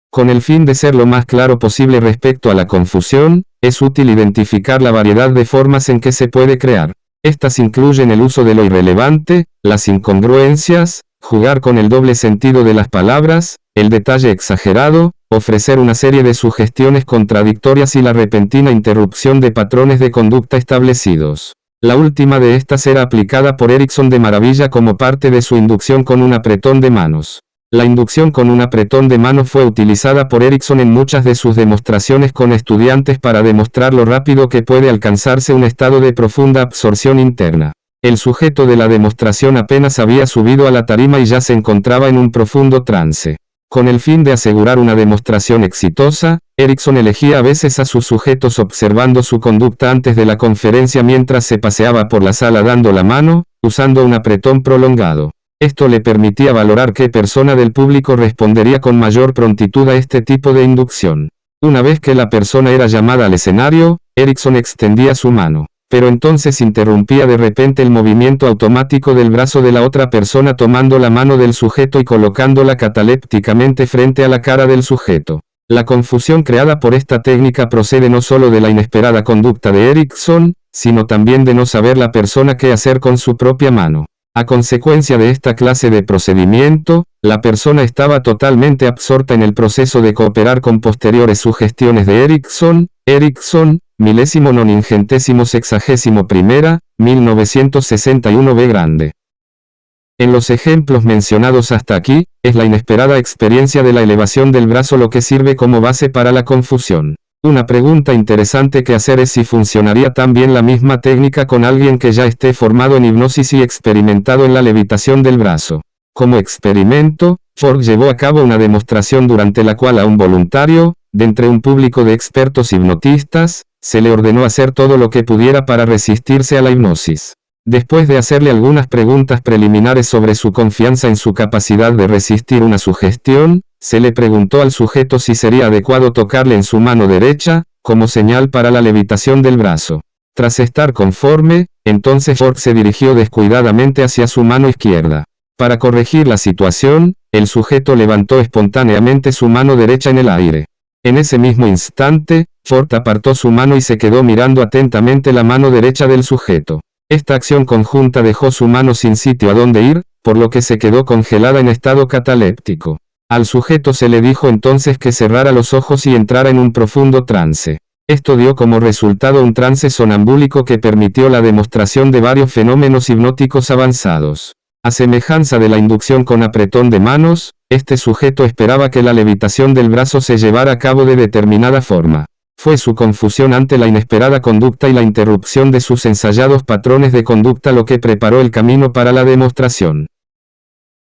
Con el fin de ser lo más claro posible respecto a la confusión, es útil identificar la variedad de formas en que se puede crear. Estas incluyen el uso de lo irrelevante, las incongruencias, jugar con el doble sentido de las palabras, el detalle exagerado, ofrecer una serie de sugestiones contradictorias y la repentina interrupción de patrones de conducta establecidos. La última de estas era aplicada por Erikson de maravilla como parte de su inducción con un apretón de manos. La inducción con un apretón de manos fue utilizada por Erikson en muchas de sus demostraciones con estudiantes para demostrar lo rápido que puede alcanzarse un estado de profunda absorción interna. El sujeto de la demostración apenas había subido a la tarima y ya se encontraba en un profundo trance. Con el fin de asegurar una demostración exitosa, Erikson elegía a veces a sus sujetos observando su conducta antes de la conferencia mientras se paseaba por la sala dando la mano, usando un apretón prolongado. Esto le permitía valorar qué persona del público respondería con mayor prontitud a este tipo de inducción. Una vez que la persona era llamada al escenario, Erikson extendía su mano, pero entonces interrumpía de repente el movimiento automático del brazo de la otra persona tomando la mano del sujeto y colocándola catalépticamente frente a la cara del sujeto. La confusión creada por esta técnica procede no solo de la inesperada conducta de Erikson, sino también de no saber la persona qué hacer con su propia mano. A consecuencia de esta clase de procedimiento, la persona estaba totalmente absorta en el proceso de cooperar con posteriores sugestiones de Erikson. Erikson, 1961, 1961 b grande. En los ejemplos mencionados hasta aquí, es la inesperada experiencia de la elevación del brazo lo que sirve como base para la confusión. Una pregunta interesante que hacer es si funcionaría también la misma técnica con alguien que ya esté formado en hipnosis y experimentado en la levitación del brazo. Como experimento, Ford llevó a cabo una demostración durante la cual a un voluntario, de entre un público de expertos hipnotistas, se le ordenó hacer todo lo que pudiera para resistirse a la hipnosis. Después de hacerle algunas preguntas preliminares sobre su confianza en su capacidad de resistir una sugestión, se le preguntó al sujeto si sería adecuado tocarle en su mano derecha, como señal para la levitación del brazo. Tras estar conforme, entonces Ford se dirigió descuidadamente hacia su mano izquierda. Para corregir la situación, el sujeto levantó espontáneamente su mano derecha en el aire. En ese mismo instante, Ford apartó su mano y se quedó mirando atentamente la mano derecha del sujeto. Esta acción conjunta dejó su mano sin sitio a donde ir, por lo que se quedó congelada en estado cataléptico. Al sujeto se le dijo entonces que cerrara los ojos y entrara en un profundo trance. Esto dio como resultado un trance sonambúlico que permitió la demostración de varios fenómenos hipnóticos avanzados. A semejanza de la inducción con apretón de manos, este sujeto esperaba que la levitación del brazo se llevara a cabo de determinada forma. Fue su confusión ante la inesperada conducta y la interrupción de sus ensayados patrones de conducta lo que preparó el camino para la demostración.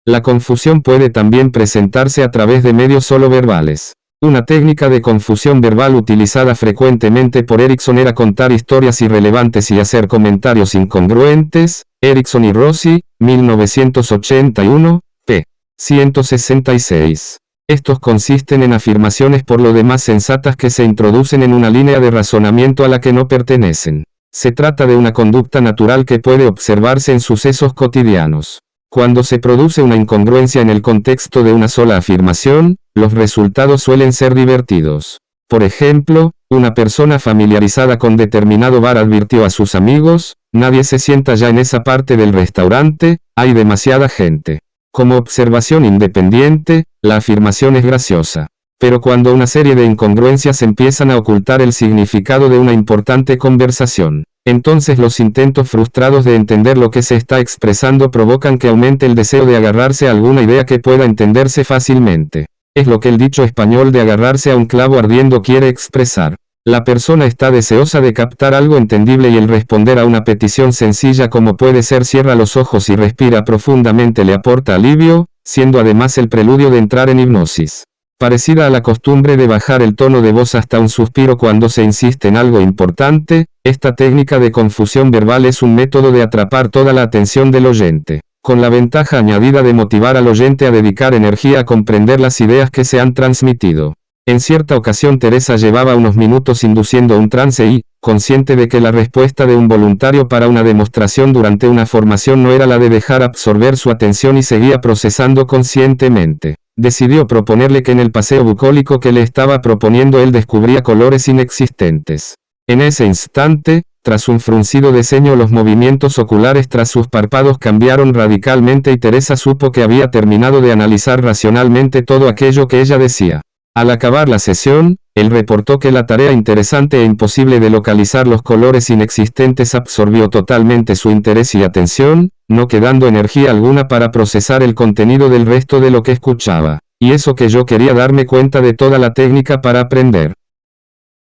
La confusión puede también presentarse a través de medios solo verbales. Una técnica de confusión verbal utilizada frecuentemente por Erickson era contar historias irrelevantes y hacer comentarios incongruentes. Erickson y Rossi, 1981, p. 166. Estos consisten en afirmaciones por lo demás sensatas que se introducen en una línea de razonamiento a la que no pertenecen. Se trata de una conducta natural que puede observarse en sucesos cotidianos. Cuando se produce una incongruencia en el contexto de una sola afirmación, los resultados suelen ser divertidos. Por ejemplo, una persona familiarizada con determinado bar advirtió a sus amigos: nadie se sienta ya en esa parte del restaurante, hay demasiada gente. Como observación independiente, la afirmación es graciosa. Pero cuando una serie de incongruencias empiezan a ocultar el significado de una importante conversación, entonces los intentos frustrados de entender lo que se está expresando provocan que aumente el deseo de agarrarse a alguna idea que pueda entenderse fácilmente. Es lo que el dicho español de agarrarse a un clavo ardiendo quiere expresar. La persona está deseosa de captar algo entendible y el responder a una petición sencilla como puede ser cierra los ojos y respira profundamente le aporta alivio, siendo además el preludio de entrar en hipnosis. Parecida a la costumbre de bajar el tono de voz hasta un suspiro cuando se insiste en algo importante, esta técnica de confusión verbal es un método de atrapar toda la atención del oyente, con la ventaja añadida de motivar al oyente a dedicar energía a comprender las ideas que se han transmitido. En cierta ocasión Teresa llevaba unos minutos induciendo un trance y, consciente de que la respuesta de un voluntario para una demostración durante una formación no era la de dejar absorber su atención y seguía procesando conscientemente, decidió proponerle que en el paseo bucólico que le estaba proponiendo él descubría colores inexistentes. En ese instante, tras un fruncido de ceño, los movimientos oculares tras sus párpados cambiaron radicalmente y Teresa supo que había terminado de analizar racionalmente todo aquello que ella decía. Al acabar la sesión, él reportó que la tarea interesante e imposible de localizar los colores inexistentes absorbió totalmente su interés y atención, no quedando energía alguna para procesar el contenido del resto de lo que escuchaba. Y eso que yo quería darme cuenta de toda la técnica para aprender.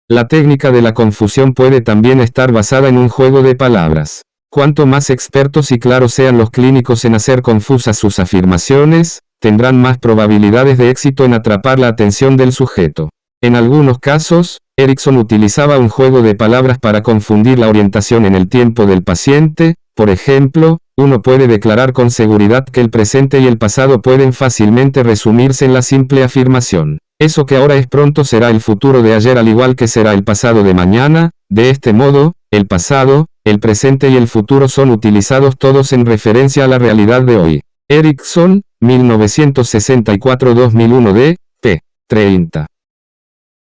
La técnica de la confusión puede también estar basada en un juego de palabras. Cuanto más expertos y claros sean los clínicos en hacer confusas sus afirmaciones, tendrán más probabilidades de éxito en atrapar la atención del sujeto. En algunos casos, Erickson utilizaba un juego de palabras para confundir la orientación en el tiempo del paciente. Por ejemplo, uno puede declarar con seguridad que el presente y el pasado pueden fácilmente resumirse en la simple afirmación: eso que ahora es pronto será el futuro de ayer al igual que será el pasado de mañana. De este modo, el pasado, el presente y el futuro son utilizados todos en referencia a la realidad de hoy. Erickson, 1964-2001 d. p. 30.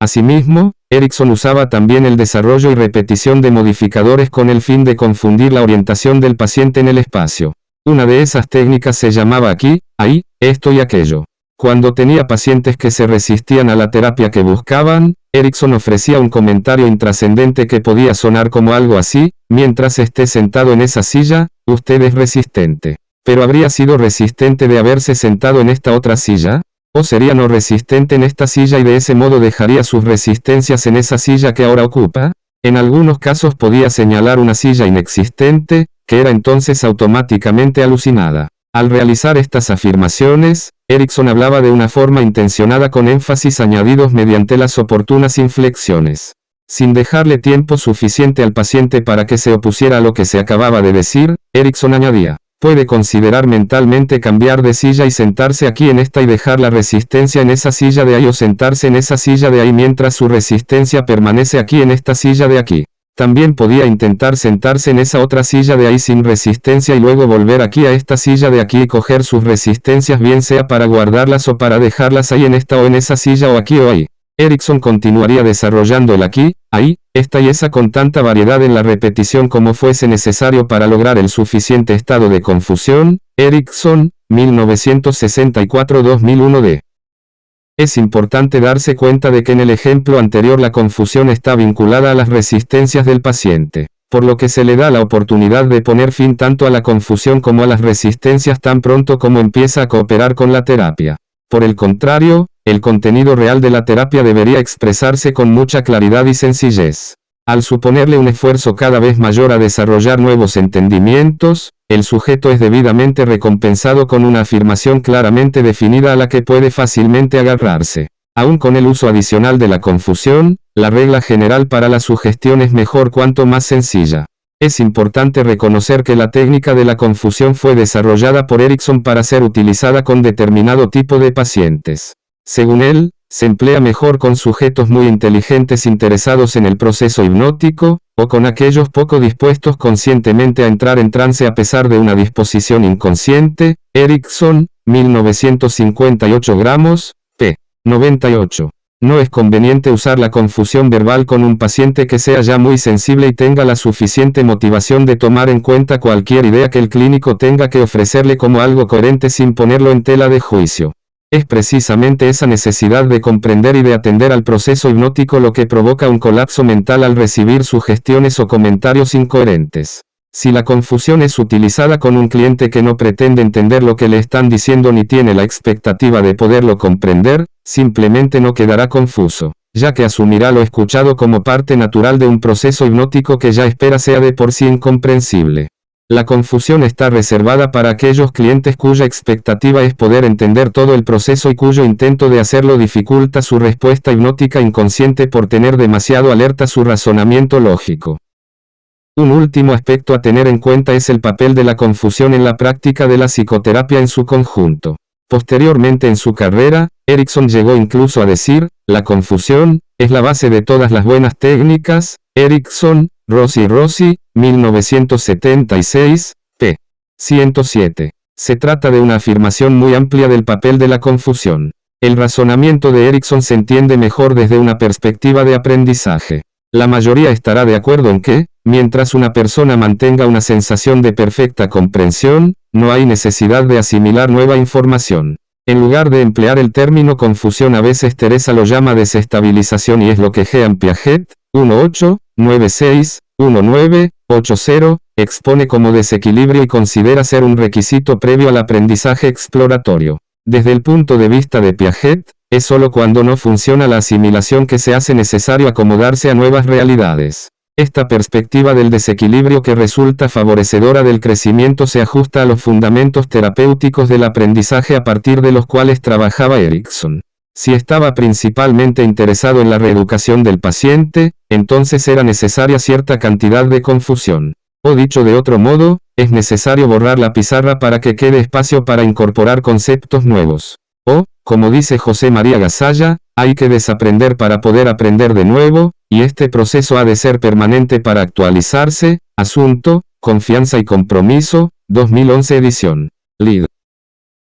Asimismo, Erickson usaba también el desarrollo y repetición de modificadores con el fin de confundir la orientación del paciente en el espacio. Una de esas técnicas se llamaba aquí, ahí, esto y aquello. Cuando tenía pacientes que se resistían a la terapia que buscaban, Erickson ofrecía un comentario intrascendente que podía sonar como algo así: mientras esté sentado en esa silla, usted es resistente. ¿Pero habría sido resistente de haberse sentado en esta otra silla? ¿O sería no resistente en esta silla y de ese modo dejaría sus resistencias en esa silla que ahora ocupa? En algunos casos podía señalar una silla inexistente, que era entonces automáticamente alucinada. Al realizar estas afirmaciones, Erickson hablaba de una forma intencionada con énfasis añadidos mediante las oportunas inflexiones. Sin dejarle tiempo suficiente al paciente para que se opusiera a lo que se acababa de decir, Erickson añadía: puede considerar mentalmente cambiar de silla y sentarse aquí en esta y dejar la resistencia en esa silla de ahí, o sentarse en esa silla de ahí mientras su resistencia permanece aquí en esta silla de aquí. También podía intentar sentarse en esa otra silla de ahí sin resistencia y luego volver aquí a esta silla de aquí y coger sus resistencias, bien sea para guardarlas o para dejarlas ahí en esta o en esa silla o aquí o ahí. Erickson continuaría desarrollando el aquí, ahí, esta y esa con tanta variedad en la repetición como fuese necesario para lograr el suficiente estado de confusión. Erickson, 1964-2001 d. Es importante darse cuenta de que en el ejemplo anterior la confusión está vinculada a las resistencias del paciente, por lo que se le da la oportunidad de poner fin tanto a la confusión como a las resistencias tan pronto como empieza a cooperar con la terapia. Por el contrario, el contenido real de la terapia debería expresarse con mucha claridad y sencillez. Al suponerle un esfuerzo cada vez mayor a desarrollar nuevos entendimientos, el sujeto es debidamente recompensado con una afirmación claramente definida a la que puede fácilmente agarrarse. Aún con el uso adicional de la confusión, la regla general para la sugestión es mejor cuanto más sencilla. Es importante reconocer que la técnica de la confusión fue desarrollada por Erickson para ser utilizada con determinado tipo de pacientes. Según él, se emplea mejor con sujetos muy inteligentes interesados en el proceso hipnótico, o con aquellos poco dispuestos conscientemente a entrar en trance a pesar de una disposición inconsciente. Erickson, 1958 gramos, p. 98. No es conveniente usar la confusión verbal con un paciente que sea ya muy sensible y tenga la suficiente motivación de tomar en cuenta cualquier idea que el clínico tenga que ofrecerle como algo coherente sin ponerlo en tela de juicio. Es precisamente esa necesidad de comprender y de atender al proceso hipnótico lo que provoca un colapso mental al recibir sugestiones o comentarios incoherentes. Si la confusión es utilizada con un cliente que no pretende entender lo que le están diciendo ni tiene la expectativa de poderlo comprender, simplemente no quedará confuso, ya que asumirá lo escuchado como parte natural de un proceso hipnótico que ya espera sea de por sí incomprensible. La confusión está reservada para aquellos clientes cuya expectativa es poder entender todo el proceso y cuyo intento de hacerlo dificulta su respuesta hipnótica inconsciente por tener demasiado alerta su razonamiento lógico. Un último aspecto a tener en cuenta es el papel de la confusión en la práctica de la psicoterapia en su conjunto. Posteriormente en su carrera, Erickson llegó incluso a decir: la confusión es la base de todas las buenas técnicas. Erickson, Rossi, 1976, p. 107. Se trata de una afirmación muy amplia del papel de la confusión. El razonamiento de Erickson se entiende mejor desde una perspectiva de aprendizaje. La mayoría estará de acuerdo en que, mientras una persona mantenga una sensación de perfecta comprensión, no hay necesidad de asimilar nueva información. En lugar de emplear el término confusión, a veces Teresa lo llama desestabilización, y es lo que Jean Piaget, 1896-1980, expone como desequilibrio y considera ser un requisito previo al aprendizaje exploratorio. Desde el punto de vista de Piaget, es solo cuando no funciona la asimilación que se hace necesario acomodarse a nuevas realidades. Esta perspectiva del desequilibrio que resulta favorecedora del crecimiento se ajusta a los fundamentos terapéuticos del aprendizaje a partir de los cuales trabajaba Erickson. Si estaba principalmente interesado en la reeducación del paciente, entonces era necesaria cierta cantidad de confusión. O dicho de otro modo, es necesario borrar la pizarra para que quede espacio para incorporar conceptos nuevos. O, como dice José María Gasalla, hay que desaprender para poder aprender de nuevo, y este proceso ha de ser permanente para actualizarse. Asunto, Confianza y Compromiso, 2011 edición. Lid.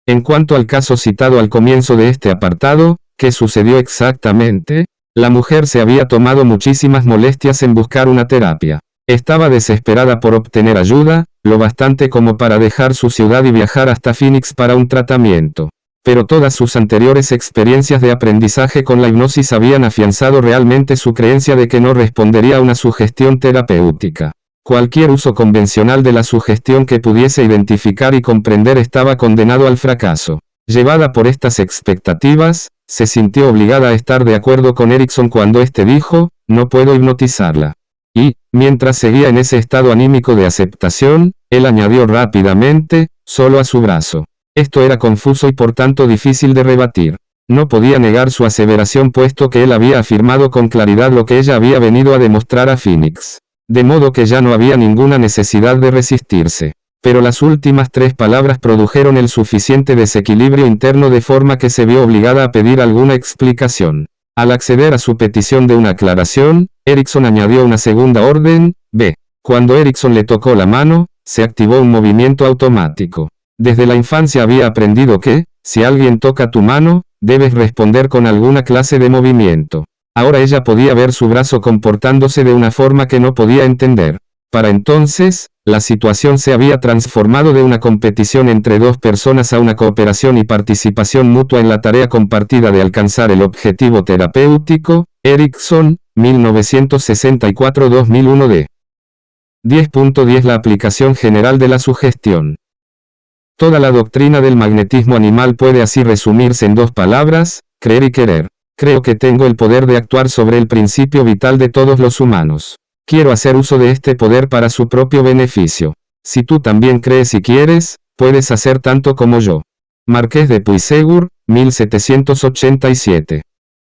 En cuanto al caso citado al comienzo de este apartado, ¿qué sucedió exactamente? La mujer se había tomado muchísimas molestias en buscar una terapia. Estaba desesperada por obtener ayuda, lo bastante como para dejar su ciudad y viajar hasta Phoenix para un tratamiento. Pero todas sus anteriores experiencias de aprendizaje con la hipnosis habían afianzado realmente su creencia de que no respondería a una sugestión terapéutica. Cualquier uso convencional de la sugestión que pudiese identificar y comprender estaba condenado al fracaso. Llevada por estas expectativas, se sintió obligada a estar de acuerdo con Erickson cuando éste dijo: no puedo hipnotizarla. Y, mientras seguía en ese estado anímico de aceptación, él añadió rápidamente: solo a su brazo. Esto era confuso y por tanto difícil de rebatir. No podía negar su aseveración puesto que él había afirmado con claridad lo que ella había venido a demostrar a Phoenix. De modo que ya no había ninguna necesidad de resistirse. Pero las últimas 3 palabras produjeron el suficiente desequilibrio interno de forma que se vio obligada a pedir alguna explicación. Al acceder a su petición de una aclaración, Erickson añadió una segunda orden, B. Cuando Erickson le tocó la mano, se activó un movimiento automático. Desde la infancia había aprendido que, si alguien toca tu mano, debes responder con alguna clase de movimiento. Ahora ella podía ver su brazo comportándose de una forma que no podía entender. Para entonces, la situación se había transformado de una competición entre 2 personas a una cooperación y participación mutua en la tarea compartida de alcanzar el objetivo terapéutico. Erickson, 1964-2001 d. 10.10 La aplicación general de la sugestión. Toda la doctrina del magnetismo animal puede así resumirse en 2 palabras, creer y querer. Creo que tengo el poder de actuar sobre el principio vital de todos los humanos. Quiero hacer uso de este poder para su propio beneficio. Si tú también crees y quieres, puedes hacer tanto como yo. Marqués de Puységur, 1787.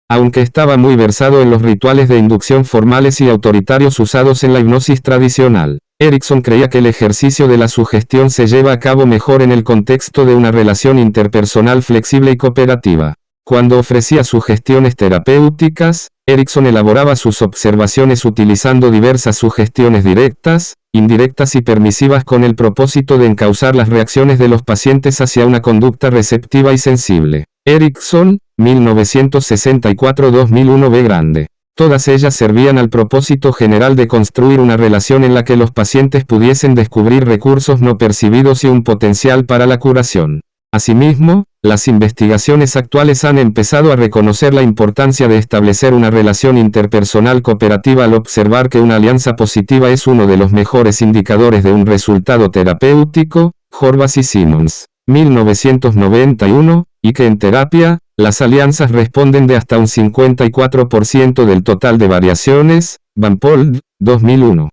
Aunque estaba muy versado en los rituales de inducción formales y autoritarios usados en la hipnosis tradicional, Erickson creía que el ejercicio de la sugestión se lleva a cabo mejor en el contexto de una relación interpersonal flexible y cooperativa. Cuando ofrecía sugestiones terapéuticas, Erickson elaboraba sus observaciones utilizando diversas sugestiones directas, indirectas y permisivas con el propósito de encauzar las reacciones de los pacientes hacia una conducta receptiva y sensible. Erickson, 1964-2001 B. Grande. Todas ellas servían al propósito general de construir una relación en la que los pacientes pudiesen descubrir recursos no percibidos y un potencial para la curación. Asimismo, las investigaciones actuales han empezado a reconocer la importancia de establecer una relación interpersonal cooperativa al observar que una alianza positiva es uno de los mejores indicadores de un resultado terapéutico. Horvath y Simmons, 1991, y que en terapia, las alianzas responden de hasta un 54% del total de variaciones. Van Pold, 2001.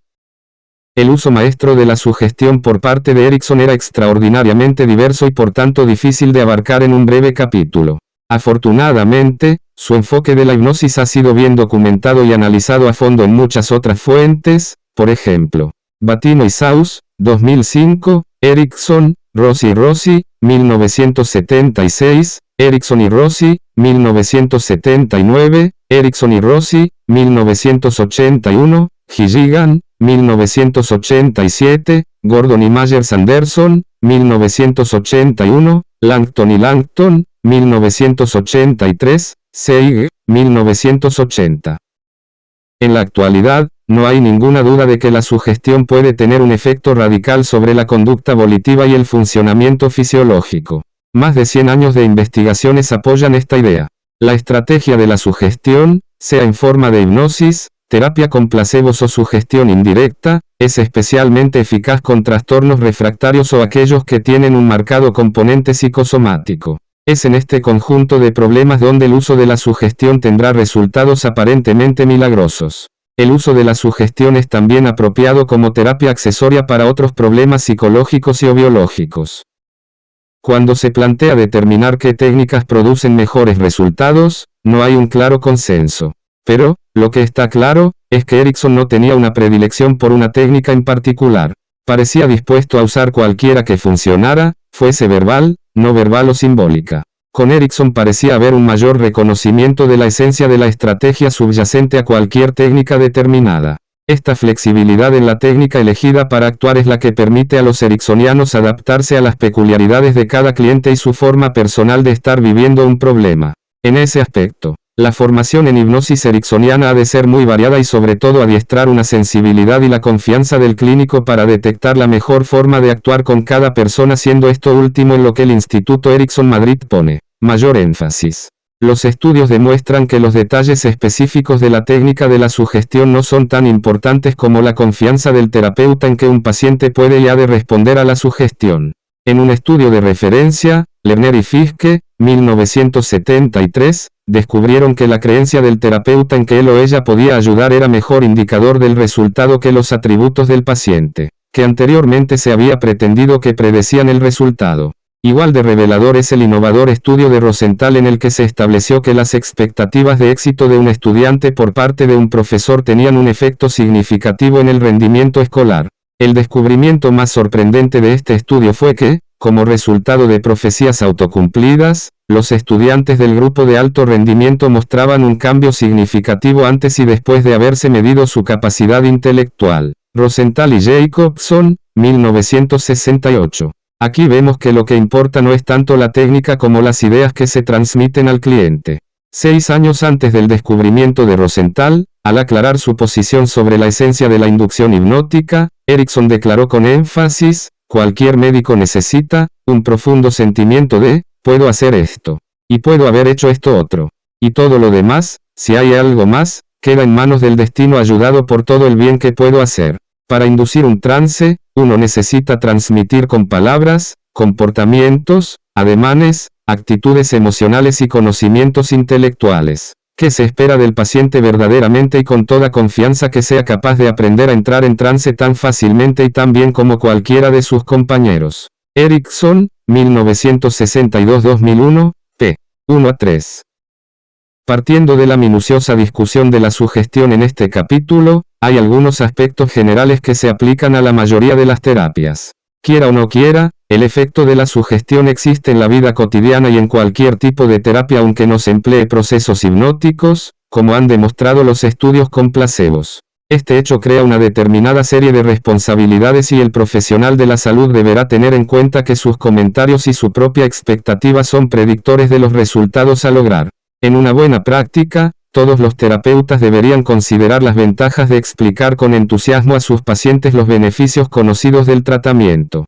El uso maestro de la sugestión por parte de Erickson era extraordinariamente diverso y por tanto difícil de abarcar en un breve capítulo. Afortunadamente, su enfoque de la hipnosis ha sido bien documentado y analizado a fondo en muchas otras fuentes, por ejemplo, Batino y Saus, 2005, Erickson, Rossi, 1976, Erickson y Rossi, 1979, Erickson y Rossi, 1981, Gilligan, 1987, Gordon y Myers-Anderson, 1981, Langton y Langton, 1983, Seig, 1980. En la actualidad, no hay ninguna duda de que la sugestión puede tener un efecto radical sobre la conducta volitiva y el funcionamiento fisiológico. Más de 100 años de investigaciones apoyan esta idea. La estrategia de la sugestión, sea en forma de hipnosis, terapia con placebos o sugestión indirecta, es especialmente eficaz con trastornos refractarios o aquellos que tienen un marcado componente psicosomático. Es en este conjunto de problemas donde el uso de la sugestión tendrá resultados aparentemente milagrosos. El uso de la sugestión es también apropiado como terapia accesoria para otros problemas psicológicos y o biológicos. Cuando se plantea determinar qué técnicas producen mejores resultados, no hay un claro consenso. Pero, lo que está claro, es que Erickson no tenía una predilección por una técnica en particular. Parecía dispuesto a usar cualquiera que funcionara, fuese verbal, no verbal o simbólica. Con Erickson parecía haber un mayor reconocimiento de la esencia de la estrategia subyacente a cualquier técnica determinada. Esta flexibilidad en la técnica elegida para actuar es la que permite a los ericksonianos adaptarse a las peculiaridades de cada cliente y su forma personal de estar viviendo un problema. En ese aspecto, la formación en hipnosis ericksoniana ha de ser muy variada y sobre todo adiestrar una sensibilidad y la confianza del clínico para detectar la mejor forma de actuar con cada persona, siendo esto último en lo que el Instituto Erickson Madrid pone mayor énfasis. Los estudios demuestran que los detalles específicos de la técnica de la sugestión no son tan importantes como la confianza del terapeuta en que un paciente puede y ha de responder a la sugestión. En un estudio de referencia, Lerner y Fiske, 1973, descubrieron que la creencia del terapeuta en que él o ella podía ayudar era mejor indicador del resultado que los atributos del paciente. que anteriormente se había pretendido que predecían el resultado. Igual de revelador es el innovador estudio de Rosenthal en el que se estableció que las expectativas de éxito de un estudiante por parte de un profesor tenían un efecto significativo en el rendimiento escolar. El descubrimiento más sorprendente de este estudio fue que, como resultado de profecías autocumplidas, los estudiantes del grupo de alto rendimiento mostraban un cambio significativo antes y después de haberse medido su capacidad intelectual. Rosenthal y Jacobson, 1968. Aquí vemos que lo que importa no es tanto la técnica como las ideas que se transmiten al cliente. 6 años antes del descubrimiento de Rosenthal, al aclarar su posición sobre la esencia de la inducción hipnótica, Erickson declaró con énfasis: cualquier médico necesita un profundo sentimiento de, puedo hacer esto, y puedo haber hecho esto otro. Y todo lo demás, si hay algo más, queda en manos del destino ayudado por todo el bien que puedo hacer. Para inducir un trance, uno necesita transmitir con palabras, comportamientos, ademanes, actitudes emocionales y conocimientos intelectuales. ¿Qué se espera del paciente verdaderamente y con toda confianza que sea capaz de aprender a entrar en trance tan fácilmente y tan bien como cualquiera de sus compañeros? Erickson, 1962-2001, p. 1-3. Partiendo de la minuciosa discusión de la sugestión en este capítulo, hay algunos aspectos generales que se aplican a la mayoría de las terapias. Quiera o no quiera, el efecto de la sugestión existe en la vida cotidiana y en cualquier tipo de terapia aunque no se emplee procesos hipnóticos, como han demostrado los estudios con placebos. Este hecho crea una determinada serie de responsabilidades y el profesional de la salud deberá tener en cuenta que sus comentarios y su propia expectativa son predictores de los resultados a lograr. En una buena práctica, todos los terapeutas deberían considerar las ventajas de explicar con entusiasmo a sus pacientes los beneficios conocidos del tratamiento.